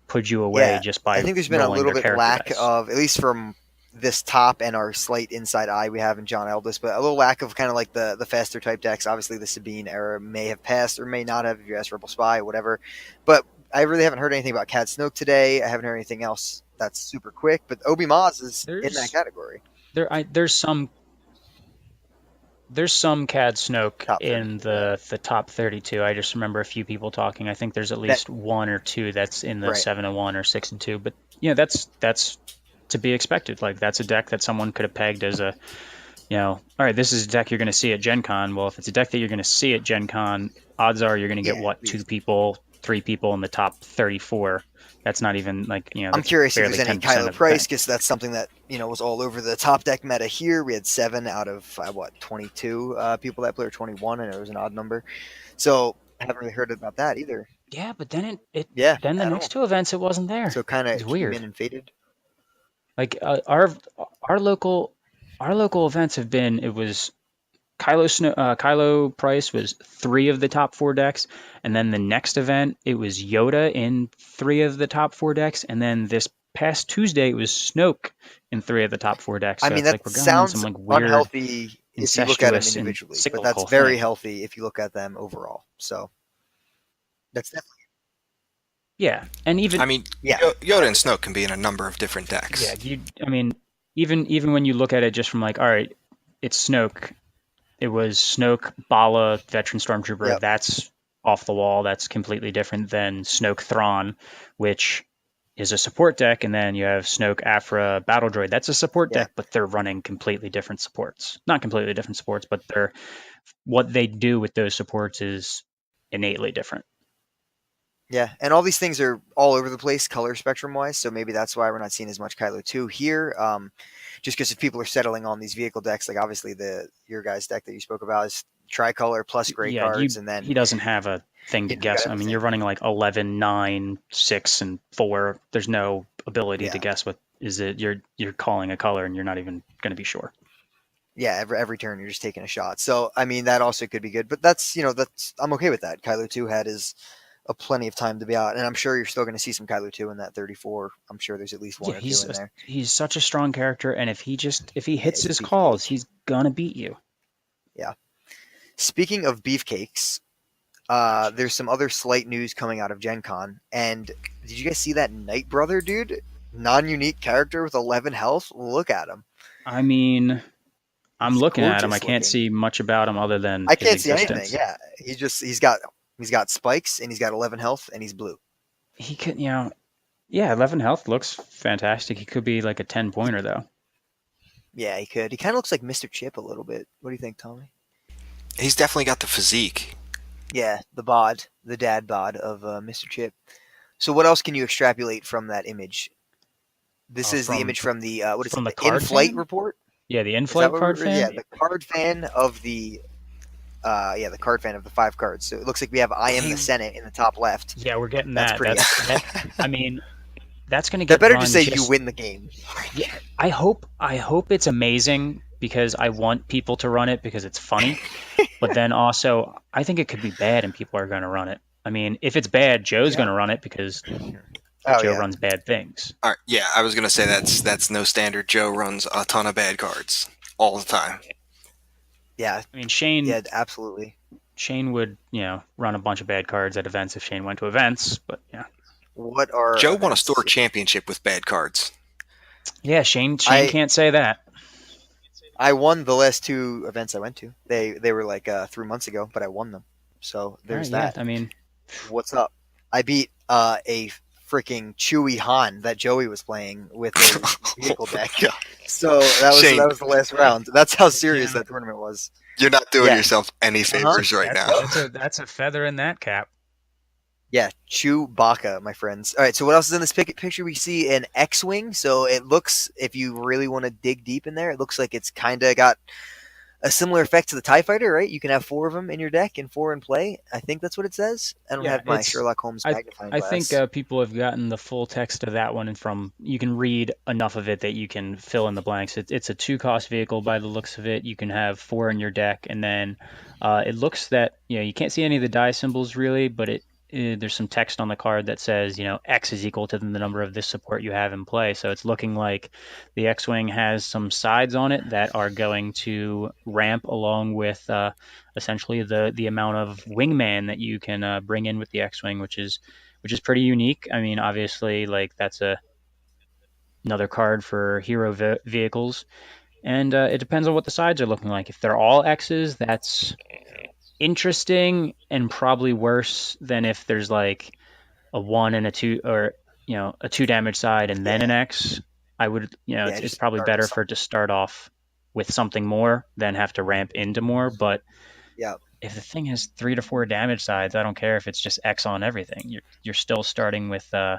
put you away Yeah, just I by think there's been a rolling little their bit character lack dice. of, at least from this top and our slight inside eye we have in John Eldis, but a little lack of kind of like the faster type decks. Obviously, the Sabine era may have passed or may not have if you ask Rebel Spy, whatever. But I really haven't heard anything about Cad Snoke today. I haven't heard anything else that's super quick. But Obi Maz is in that There's category, there I, there's some CAD Snoke top in 32. Yeah, the top 32. I just remember a few people talking. I think there's at that least one or two that's in the right. 7-1 or 6-2. But that's to be expected. Like that's a deck that someone could have pegged as a, all right, this is a deck you're going to see at Gen Con. Well, if it's a deck that you're going to see at Gen Con, odds are you're going to get Yeah, what, we two people, three people in the top 34. That's not even like, I'm that's curious if there's barely any 10% Kylo of the Price, thing. because that's something that was all over the top deck meta here. We had 7 out of 22 people that play, or 21, and it was an odd number. So I haven't really heard about that either. Yeah, but then Yeah, then the at next all. two events it wasn't there. So kind It's of came weird. in and faded. Like our local our local events have been. It was Kylo Price was three of the top four decks, and then the next event it was Yoda in three of the top four decks, and then this past Tuesday it was Snoke in three of the top four decks. I So mean, it's that like we're going in some sounds like weird unhealthy if you look at them incestuous and individually, but that's cyclical very thing. healthy if you look at them overall. So that's definitely, Yeah, and I even mean, yeah, Yoda and 100%. Snoke can be in a number of different yeah, decks. I mean, even when you look at it just from like, all right, it's Snoke. It was Snoke, Bala, veteran stormtrooper. Yep. That's off the wall. That's completely different than Snoke Thrawn, which is a support deck, and then you have Snoke Afra Battle Droid. That's a support Yeah. deck, but they're running completely different supports. Not completely different supports, but they're what they do with those supports is innately different. Yeah, and all these things are all over the place color spectrum wise, so maybe that's why we're not seeing as much Kylo 2 here. Just because if people are settling on these vehicle decks, like obviously the your guys deck that you spoke about is tricolor plus gray Yeah, cards, and then he doesn't have a thing to you got guess. I mean, everything. you're running like 11, 9, 6, and 4. There's no ability to Yeah, guess what is it. You're calling a color and you're not even going to be sure. yeah. Every turn you're just taking a shot. So I mean that also could be good, but that's I'm okay with that. Kylo 2 had his a plenty of time to be out, and I'm sure you're still going to see some Kylo 2 in that 34. I'm sure there's at least Yeah, one or two in there. he's such a strong character, and if he Yeah, hits he's a his calls, beefcake. he's gonna beat you. Yeah. Speaking of beefcakes, there's some other slight news coming out of Gen Con. And did you guys see that Night Brother dude? Non unique character with 11 health? Look at him. I mean, I'm He's looking at him. I gorgeous can't looking. see much about him other than I his can't see anything. existence. Yeah. He's got spikes and he's got 11 health and he's blue. He could, yeah, 11 health looks fantastic. He could be like a 10 pointer though. Yeah, he could. He kind of looks like Mr. Chip a little bit. What do you think, Tommy? He's definitely got the physique. Yeah, the dad bod of Mr. Chip. So what else can you extrapolate from that image? This Oh, is the image from the what is from it? the The card in-flight fan? report. Yeah, the Is that in-flight what card we're? fan. Yeah, the card fan of the the card fan of the 5 cards. So it looks like we have I am He the Senate in the top left. Yeah, we're getting That's that. pretty. I mean, that's going to That get better just run say you just. win the game. Yeah, I hope it's amazing because I want people to run it because it's funny. But then also, I think it could be bad and people are going to run it. I mean, if it's bad, Joe's going Yeah. to run it because Oh Joe yeah. runs bad things. All right, yeah, I was gonna say that's no standard. Joe runs a ton of bad cards all the time. Yeah. I mean, Shane Yeah. Absolutely. Shane would, run a bunch of bad cards at events if Shane went to events, but yeah. What are Joe won a store events? championship with bad cards. Yeah, Shane I can't say that. I won the last 2 events I went to. They were like 3 months ago, but I won them. So All there's right, yeah. that. I mean, What's up? I beat a freaking Chewy Han that Joey was playing with his Oh vehicle my deck. God. So that Shane, was the last round. That's how serious Yeah, that tournament was. you're not doing Yeah. yourself any Uh huh. favors right now. Yep. that's a feather in that cap. Yeah, Chewbacca, my friends. All right, so what else is in this picture? We see an X-wing. So it looks, if you really want to dig deep in there, it looks like it's kind of got a similar effect to the TIE Fighter, right? You can have 4 of them in your deck and 4 in play. I think that's what it says. I don't Yeah, have my it's Sherlock Holmes I magnifying I think glass. people have gotten the full text of that one, and from you can read enough of it that you can fill in the blanks. It's a 2 cost vehicle by the looks of it. You can have 4 in your deck, and then it looks that you can't see any of the die symbols really, but there's some text on the card that says X is equal to the number of this support you have in play. So it's looking like the X-wing has some sides on it that are going to ramp along with essentially the amount of wingman that you can bring in with the X-wing, which is pretty unique. I mean, obviously, like that's another card for hero vehicles, and it depends on what the sides are looking like. If they're all X's, that's interesting and probably worse than if there's like a 1 and a 2, or a 2 damage side and then Yeah, an X. I would, yeah, it's just probably start with better for something. it to start off with something more than have to ramp into more. But Yeah, if the thing has 3 to 4 damage sides, I don't care if it's just X on everything. You're still starting with you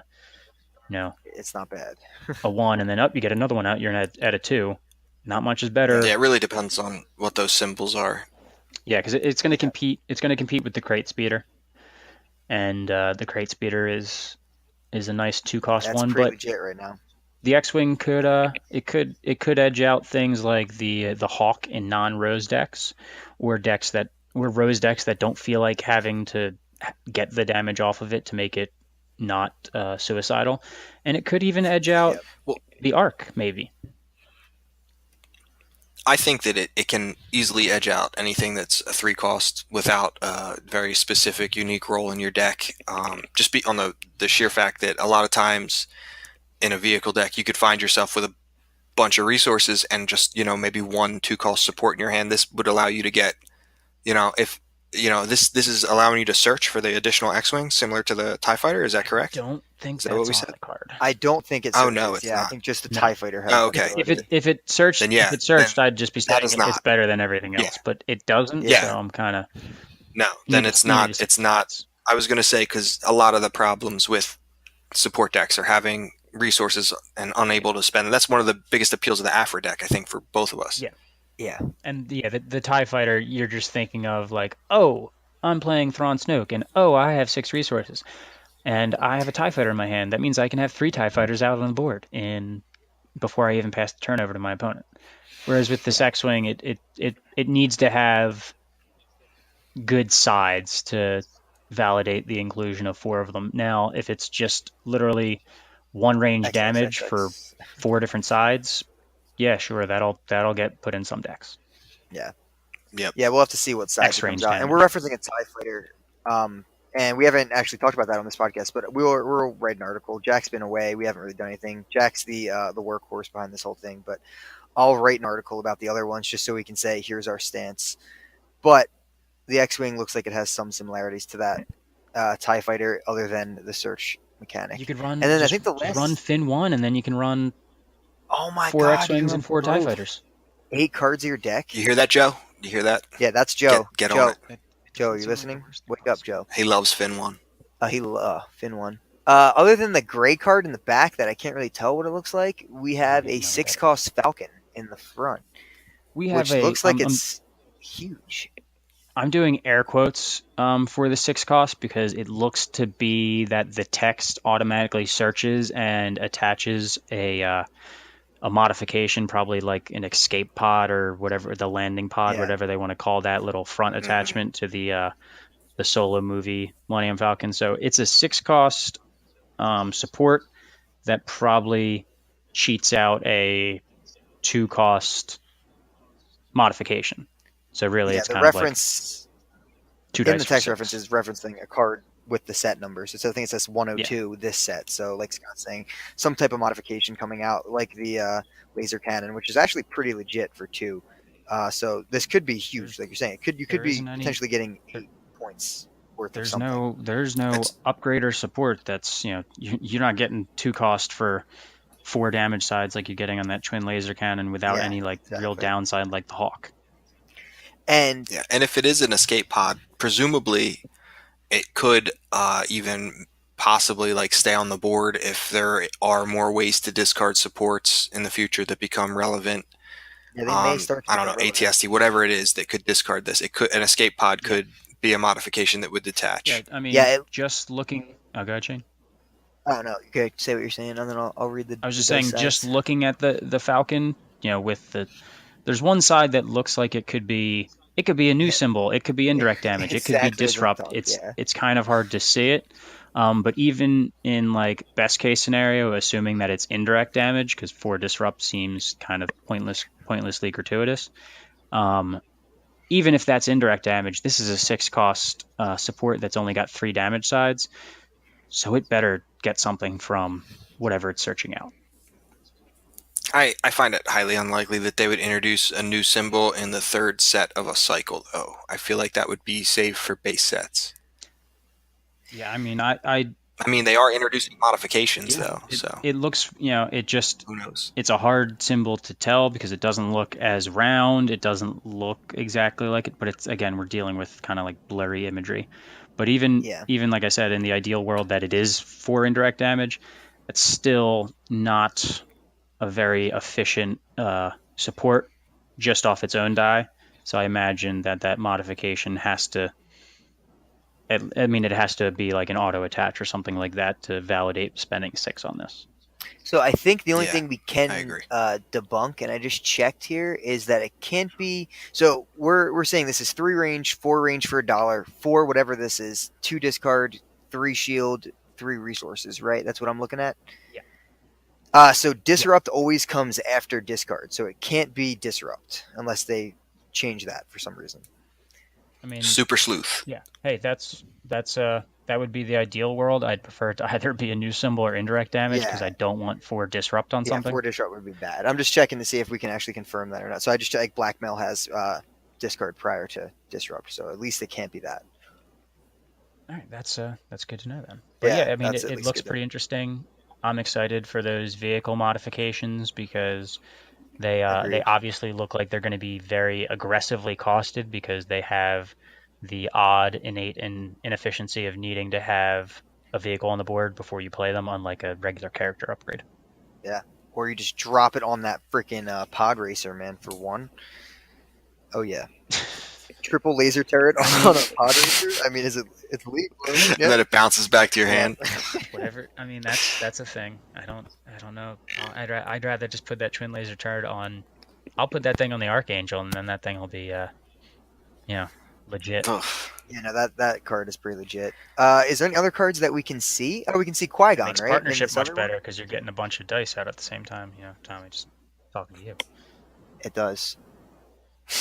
know it's not bad. a 1, and then up you get another one out. You're at a 2. Not much is Yeah, better. Yeah, it really depends on what those symbols are. Yeah, because it's going to yeah, compete. It's going to compete with the crate speeder, and the crate speeder is a nice 2 cost that's one. pretty But legit right now. the X-wing could edge out things like the Hawk in non-rose decks, or rose decks that don't feel like having to get the damage off of it to make it not suicidal, and it could even edge out Yep. Well, the Arc maybe. I think that it can easily edge out anything that's a 3 cost without a very specific, unique role in your deck. Just be on the sheer fact that a lot of times in a vehicle deck, you could find yourself with a bunch of resources and just, maybe 1 2 cost support in your hand. This would allow you to get, if, this is allowing you to search for the additional X-Wing similar to the TIE Fighter. Is that I correct? don't think Is that what that's we on said? the card. I don't think it Oh, no, searches. it's Yeah, I not. think just the No. Tie Fighter has Oh, that okay. If ability. if Then it searched, then I'd just be that saying is not. it's better than everything Yeah. else. But it doesn't, Yeah, Yeah. so I'm kind of No, need then to it's need not. to see It's the not. stats. I was going to say because a lot of the problems with support decks are having resources and unable to spend. That's one of the biggest appeals of the Afra deck, I think, for both of us. Yeah, yeah, and yeah, the Tie Fighter, you're just thinking of like, oh, I'm playing Thrawn Snoke, and oh, I have 6 resources, and I have a Tie Fighter in my hand. That means I can have 3 TIE Fighters out on the board in before I even pass the turn over to my opponent. Whereas with this yeah. X-wing, it needs to have good sides to validate the inclusion of 4 of them. Now, if it's just literally one range X X damage X for X. 4 different sides, yeah, sure, that'll get put in some decks. Yeah, Yep. yeah. We'll have to see what size X it comes range out, and damage. we're referencing a Tie Fighter. And we haven't actually talked about that on this podcast, but we'll write an article. Jack's been away; we haven't really done anything. Jack's the workhorse behind this whole thing, but I'll write an article about the other ones just so we can say here's our stance. But the X-wing looks like it has some similarities to that Tie Fighter, other than the search You mechanic. could And run then I just think the just run last, Finn 1, and then you can run oh my 4 god, you can X-wings and run 4 TIE both. Fighters. 8 cards of your deck. You hear that, Joe? You hear that? Yeah, that's Get Joe. get on Joe, it. That Joe, doesn't you seem like the listening? worst Wake up, cost. Joe. He loves Fin One. Finn one. Other than the gray card in the back that I can't really tell what it looks like, we I have have a no 6 cost Falcon in the front, We have which a looks like it's huge. I'm doing air quotes for the 6 cost because it looks to be that the text automatically searches and attaches a modification, probably like an escape pod or whatever, the landing pod, Yeah, whatever they want to call that little front Hmm. attachment to the solo movie Millennium Falcon. So it's a 6 cost support that probably cheats out a 2 cost modification. So really, yeah. it's The kind of like reference two in the dice for text reference six. is referencing a card with the set numbers. So I think it says Yeah, 102 this set. So like Scott's saying, some type of modification coming out, like the laser cannon, which is actually pretty legit for 2. So this could be there's huge, like you're saying. You could there be isn't any potentially getting there, 8 points worth of There's something. no It's upgrade or support that's, you're not getting 2 cost for 4 damage sides like you're getting on that twin laser cannon without Yeah, any like real exactly. downside like the Hawk. And yeah, and if it is an escape pod, presumably it could even possibly like stay on the board if there are more ways to discard supports in the future that become relevant. yeah, they may start to I don't become know, relevant. ATST, whatever it is that could discard this. It could, an escape pod Yeah. could be a modification that would Yeah, detach. I mean, Yeah, just looking. Oh, go ahead, Shane. I don't know. Okay, say what you're saying, and then I'll read I was the just dice saying, just sides. looking at the Falcon, with there's one side that looks like it could be a new Yeah, symbol, it could be indirect damage, it could be exactly as I disrupt. thought. It's Yeah, it's kind of hard to see it. But even in like best case scenario, assuming that it's indirect damage, because 4 disrupt seems kind of pointlessly gratuitous. Um, Even if that's indirect damage, this is a 6 cost support that's only got 3 damage sides, so it better get something from whatever it's searching out. I find it highly unlikely that they would introduce a new symbol in the third set of a cycle, though. I feel like that would be saved for base sets. Yeah, I mean, I I mean, they are introducing modifications, yeah, though, it so it looks, who knows? it's a hard symbol to tell because it doesn't look as round, it doesn't look exactly like it, but it's, again, we're dealing with kind of like blurry imagery. But even yeah. even like I said, in the ideal world that it is for indirect damage, it's still not a very efficient support just off its own die. So I imagine that modification has to, I mean, it has to be like an auto attach or something like that to validate spending 6 on this. So I think the only Yeah, thing we I can agree. debunk, and I just checked here, is that it can't be. So we're saying this is 3 range, 4 range for $1, 4 whatever this is, 2 discard, 3 shield, 3 resources. Right? That's what I'm looking at. Yeah. So Yeah. disrupt always comes after discard, so it can't be disrupt unless they change that for some reason. I mean, Super sleuth. yeah. Hey, that would be the ideal world. I'd prefer it to either be a new symbol or indirect damage because Yeah, I don't want 4 disrupt on yeah, something. 4 disrupt would be bad. I'm just checking to see if we can actually confirm that or not. So I just checked blackmail has discard prior to disrupt, so at least it can't be that. All right, that's good to know then. But yeah, Yeah, I mean, that's it, at it least looks good. pretty interesting. I'm excited for those vehicle modifications because they Agreed. obviously look like they're going to be very aggressively costed because they have the odd innate inefficiency of needing to have a vehicle on the board before you play them, unlike a regular character upgrade. Yeah, or you just drop it on that freaking pod racer, man. For one, oh yeah, triple laser turret I on mean, a pod racer. I mean, is it? It's legal. And Yeah, then it bounces back to your yeah. hand. whatever. I mean, that's a thing. I don't know. I'd rather just put that twin laser turret on. I'll put that thing on the Archangel, and then that thing will be you know legit. Ugh. Yeah, no, that card is pretty legit. Is there any other cards that we can see? Oh, we can see It Qui-Gon, makes right? In partnership this much other one? better because you're getting a bunch of dice out at the same time. Tommy, just talking to you. It does.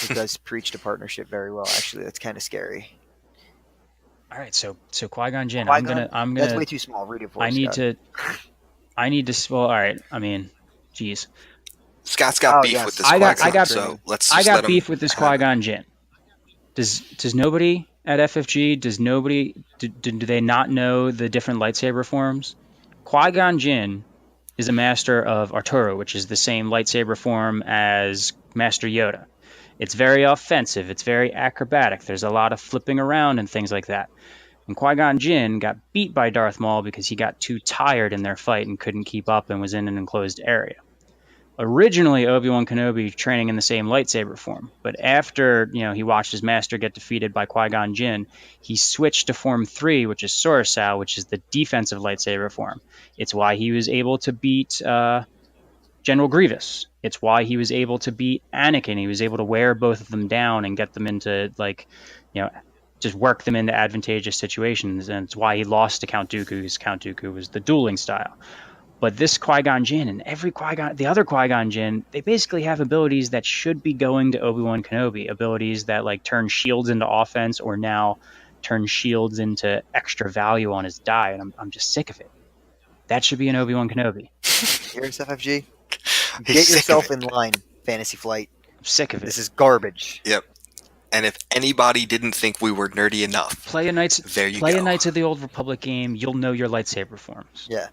It does preach to partnership very well, actually. That's kind of scary. All right, so Qui-Gon Jinn. I'm Qui-Gon? gonna I'm That's gonna way too small. Read it for I us, need Scott. to I need to. Well, all right. I mean, geez. Scott's got Oh, beef with yes. this I got That's I Qui-Gon, his got so dream. let's I just let got him beef with this have it. Qui-Gon Jinn. Does nobody at FFG, does nobody do they not know the different lightsaber forms? Qui-Gon Jinn is a master of Arturo, which is the same lightsaber form as Master Yoda. It's very offensive. It's very acrobatic. There's a lot of flipping around and things like that. And Qui-Gon Jinn got beat by Darth Maul because he got too tired in their fight and couldn't keep up and was in an enclosed area. Originally, Obi-Wan Kenobi training in the same lightsaber form, but after he watched his master get defeated by Qui-Gon Jinn, he switched to Form 3, which is Sorasau, which is the defensive lightsaber form. It's why he was able to beat General Grievous. It's why he was able to beat Anakin. He was able to wear both of them down and get them into just work them into advantageous situations, and it's why he lost to Count Dooku, because Count Dooku was the dueling style. But this Qui-Gon Jinn and the other Qui-Gon Jinn, they basically have abilities that should be going to Obi-Wan Kenobi. Abilities that like turn shields into offense, or now turn shields into extra value on his die. And I'm just sick of it. That should be an Obi-Wan Kenobi. Here's FFG. He's Get sick of yourself it. in line, Fantasy Flight. I'm sick of it. This is garbage. Yep. And if anybody didn't think we were nerdy enough, Play a Knights there you play a go. Knights of the Old Republic game. You'll know your lightsaber forms. Yeah,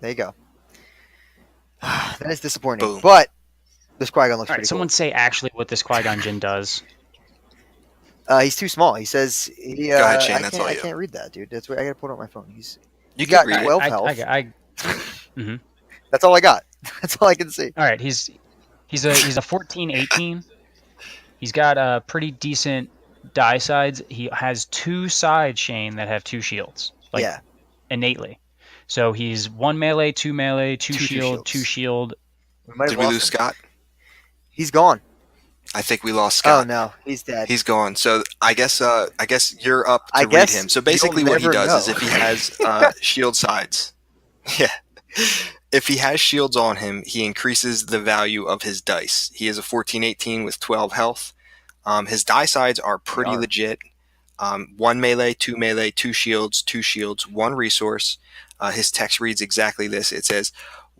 there you go. That is disappointing, Boom. but this Qui-Gon looks All right, pretty someone cool. say actually what this Qui-Gon Jinn does. He's too small. He says he. Go ahead, Shane. That's all I you. can't read that, dude. That's why I gotta pull it on my phone. You He's can got read it. 12 I, health. mhm. That's all I got. That's all I can see. All right, he's a 14-18. He's got a pretty decent die sides. He has 2 sides, Shane, that have 2 shields, like Yeah, innately. So he's 1 melee, 2 melee, 2 Two shield, 2 shields. shield. we might have Did we lost lose him. Scott? He's gone. I think we lost Oh Scott. no, he's dead. He's gone. So I guess you're up I to read guess him. So you'll basically, what he never does know. is if he has shield sides, yeah, if he has shields on him, he increases the value of his dice. He is a 14-18 with 12 health. His die sides are pretty are. legit. 1 melee, 2 melee, 2 shields, 2 shields, 1 resource. His text reads exactly this. It says,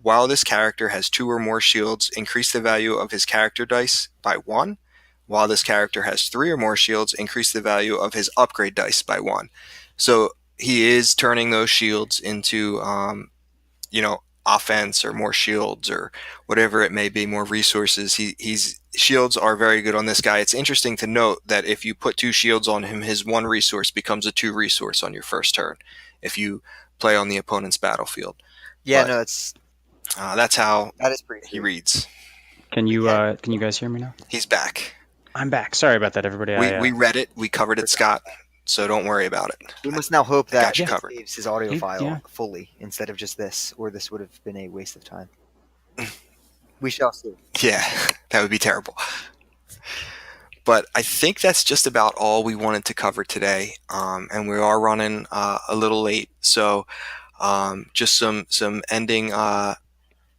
while this character has 2 or more shields, increase the value of his character dice by 1. While this character has 3 or more shields, increase the value of his upgrade dice by 1. So he is turning those shields into, offense or more shields or whatever it may be, more resources. He's shields are very good on this guy. It's interesting to note that if you put 2 shields on him, his 1 resource becomes a 2 resource on your first turn if you play on the opponent's battlefield. Yeah, But no, that's how that is pretty. he reads. Can you Yeah. can you guys hear me now? He's back. I'm back. Sorry about that, everybody. We read it. We covered it, Scott. So don't worry about it. We must now hope that got you he covered. saves his audio Yeah, file yeah. fully instead of just this, or this would have been a waste of time. We shall see. Yeah, that would be terrible. But I think that's just about all we wanted to cover today. And we are running a little late. So just some ending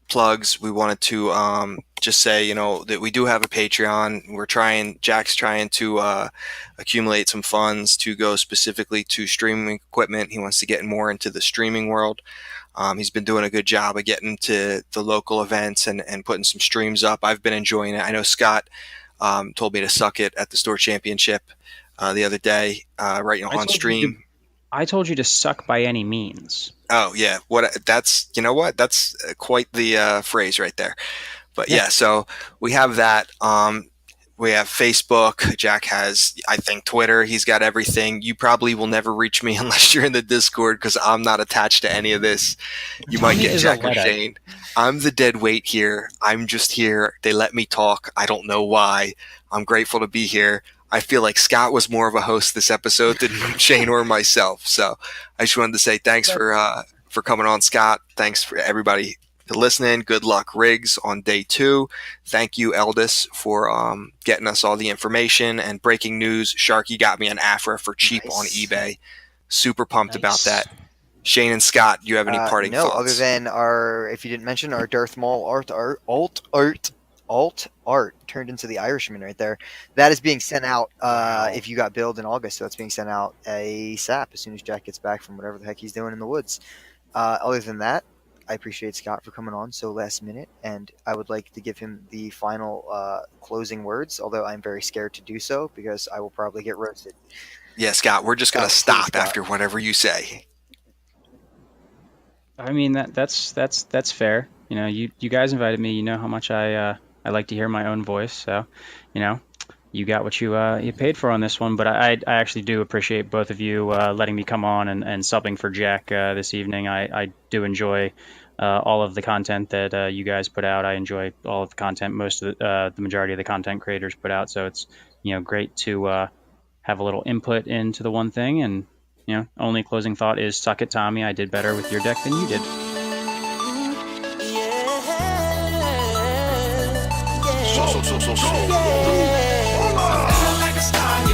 plugs. We wanted to just say, that we do have a Patreon. Jack's trying to accumulate some funds to go specifically to streaming equipment. He wants to get more into the streaming world. He's been doing a good job of getting to the local events and putting some streams up. I've been enjoying it. I know Scott told me to suck it at the store championship the other day, on stream. I told you to suck by any means. Oh yeah, that's quite the phrase right there. But Yeah. so we have that. We have Facebook. Jack has, I think, Twitter. He's got everything. You probably will never reach me unless you're in the Discord because I'm not attached to any of this. You might Tommy get is Jack a or Luddite. Shane. I'm the dead weight here. I'm just here. They let me talk. I don't know why. I'm grateful to be here. I feel like Scott was more of a host this episode than Shane or myself. So I just wanted to say thanks for coming on, Scott. Thanks for everybody for listening. Good luck, Riggs, on day 2. Thank you, Eldis, for getting us all the information and breaking news. Sharky got me an Afra for cheap on eBay. Super pumped about that. Shane and Scott, do you have any parting no, thoughts? other than if you didn't mention our Darth Maul alt art turned into the Irishman right there. That is being sent out if you got billed in August, so that's being sent out ASAP as soon as Jack gets back from whatever the heck he's doing in the woods. Other than that, I appreciate Scott for coming on so last minute, and I would like to give him the final closing words, although I'm very scared to do so because I will probably get roasted. Yeah, Scott, we're just going to Please, stop Scott. after whatever you say. I mean that's fair. You guys invited me. You know how much I like to hear my own voice. So, you got what you paid for on this one. But I actually do appreciate both of you letting me come on and subbing for Jack this evening. I do enjoy all of the content that you guys put out. I enjoy all of the content most of the majority of the content creators put out. So it's great to have a little input into the one thing. And only closing thought is suck it, Tommy. I did better with your deck than you did. So. Feel like a star.